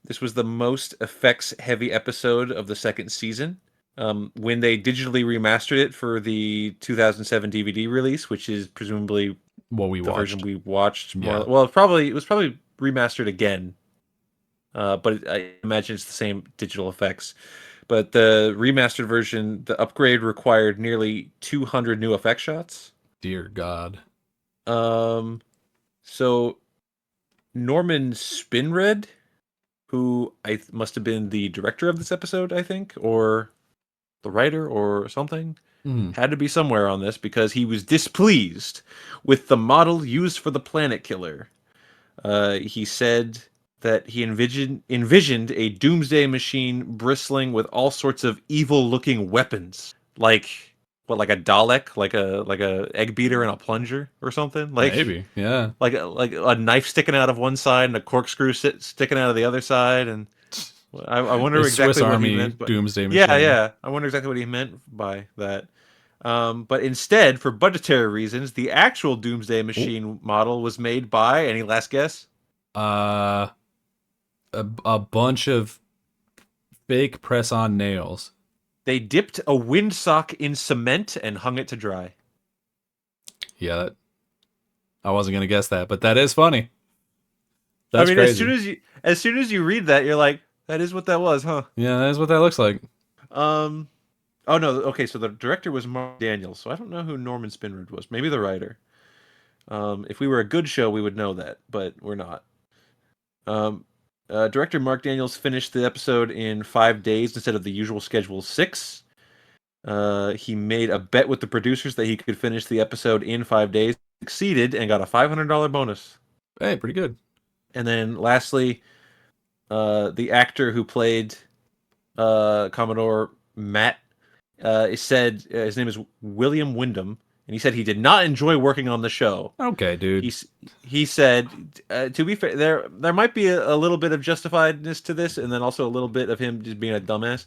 Speaker 1: This was the most effects-heavy episode of the second season. When they digitally remastered it for the 2007 DVD release, which is presumably
Speaker 2: the
Speaker 1: version we watched.
Speaker 2: Yeah.
Speaker 1: Well, it was probably remastered again. But I imagine it's the same digital effects. But the remastered version, the upgrade required nearly 200 new effect shots.
Speaker 2: Dear God.
Speaker 1: So Norman Spinred, who must have been the director of this episode, I think, or the writer or something, had to be somewhere on this because he was displeased with the model used for the Planet Killer. He said that he envisioned a doomsday machine bristling with all sorts of evil-looking weapons, like a Dalek, like a egg beater and a plunger or something. Like
Speaker 2: maybe, yeah,
Speaker 1: like a knife sticking out of one side and a corkscrew sticking out of the other side, and I wonder exactly
Speaker 2: Swiss
Speaker 1: what
Speaker 2: Army
Speaker 1: he meant.
Speaker 2: Doomsday Machine.
Speaker 1: Yeah, I wonder exactly what he meant by that. But instead, for budgetary reasons, the actual Doomsday Machine model was made by, any last guess?
Speaker 2: A bunch of fake press-on nails.
Speaker 1: They dipped a windsock in cement and hung it to dry.
Speaker 2: Yeah, I wasn't gonna guess that, but that is funny. That's crazy.
Speaker 1: as soon as you read that, you're like, that is what that was, huh?
Speaker 2: Yeah, that is what that looks like.
Speaker 1: Oh no, okay, so the director was Mark Daniels, so I don't know who Norman Spinrad was. Maybe the writer. If we were a good show, we would know that, but we're not. Director Mark Daniels finished the episode in 5 days instead of the usual schedule 6. He made a bet with the producers that he could finish the episode in 5 days, succeeded, and got a $500 bonus.
Speaker 2: Hey, pretty good.
Speaker 1: And then lastly, the actor who played Commodore Matt said his name is William Wyndham, and he said he did not enjoy working on the show.
Speaker 2: Okay, dude.
Speaker 1: He said, to be fair, there might be a little bit of justifiedness to this, and then also a little bit of him just being a dumbass.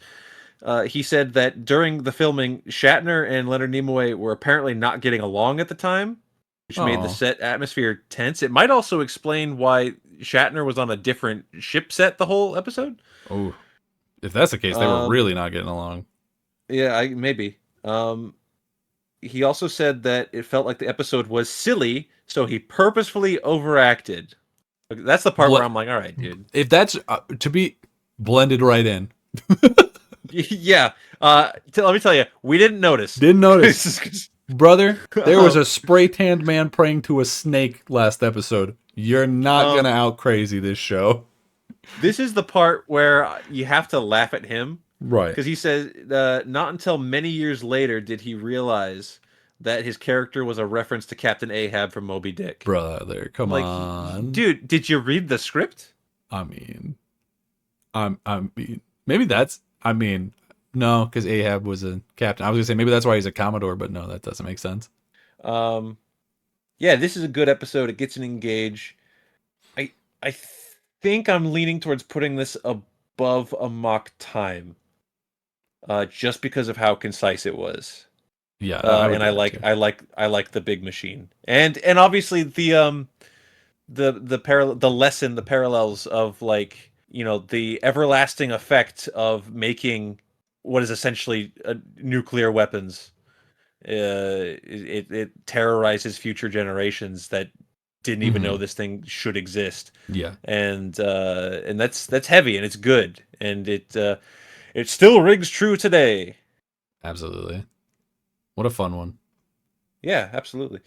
Speaker 1: He said that during the filming, Shatner and Leonard Nimoy were apparently not getting along at the time, which made the set atmosphere tense. It might also explain why Shatner was on a different ship set the whole episode.
Speaker 2: Oh, if that's the case, they were really not getting along.
Speaker 1: Yeah, maybe. He also said that it felt like the episode was silly, so he purposefully overacted. That's the part where I'm like, all right, dude.
Speaker 2: If that's to be blended right in.
Speaker 1: Yeah. Let me tell you, we didn't notice.
Speaker 2: Didn't notice. Brother, there was a spray-tanned man praying to a snake last episode. You're not going to out-crazy this show.
Speaker 1: This is the part where you have to laugh at him.
Speaker 2: Right.
Speaker 1: Because he says, not until many years later did he realize that his character was a reference to Captain Ahab from Moby Dick.
Speaker 2: Brother, come on.
Speaker 1: Dude, did you read the script?
Speaker 2: I mean, maybe that's, no, because Ahab was a captain. I was going to say, maybe that's why he's a Commodore, but no, that doesn't make sense.
Speaker 1: Yeah, this is a good episode. It gets an engage. I think I'm leaning towards putting this above Amok Time. Just because of how concise it was.
Speaker 2: Yeah,
Speaker 1: and I like the big machine, and obviously the parallels of, like, you know, the everlasting effect of making what is essentially nuclear weapons. It terrorizes future generations that didn't even know this thing should exist.
Speaker 2: Yeah,
Speaker 1: and that's heavy, and it's good, and it still rings true today.
Speaker 2: Absolutely. What a fun one.
Speaker 1: Yeah, absolutely.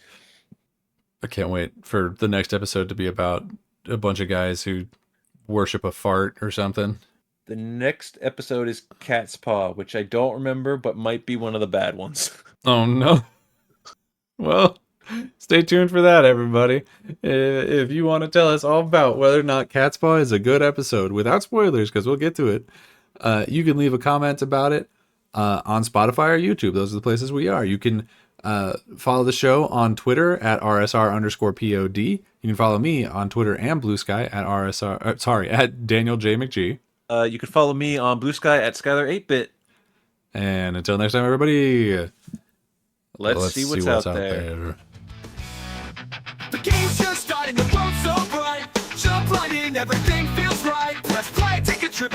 Speaker 2: I can't wait for the next episode to be about a bunch of guys who worship a fart or something.
Speaker 1: The next episode is Cat's Paw, which I don't remember, but might be one of the bad ones.
Speaker 2: Oh, no. Well, stay tuned for that, everybody. If you want to tell us all about whether or not Cat's Paw is a good episode, without spoilers, because we'll get to it, you can leave a comment about it on Spotify or YouTube. Those are the places we are. You can follow the show on Twitter at @RSR_POD. You can follow me on Twitter and Blue Sky at Daniel J. McGee.
Speaker 1: You can follow me on Blue Sky at Skylar8bit.
Speaker 2: And until next time, everybody,
Speaker 1: let's see what's out there.
Speaker 3: The game's just starting, the world's so bright. Jump right in, everything feels right. Let's play, take a trip.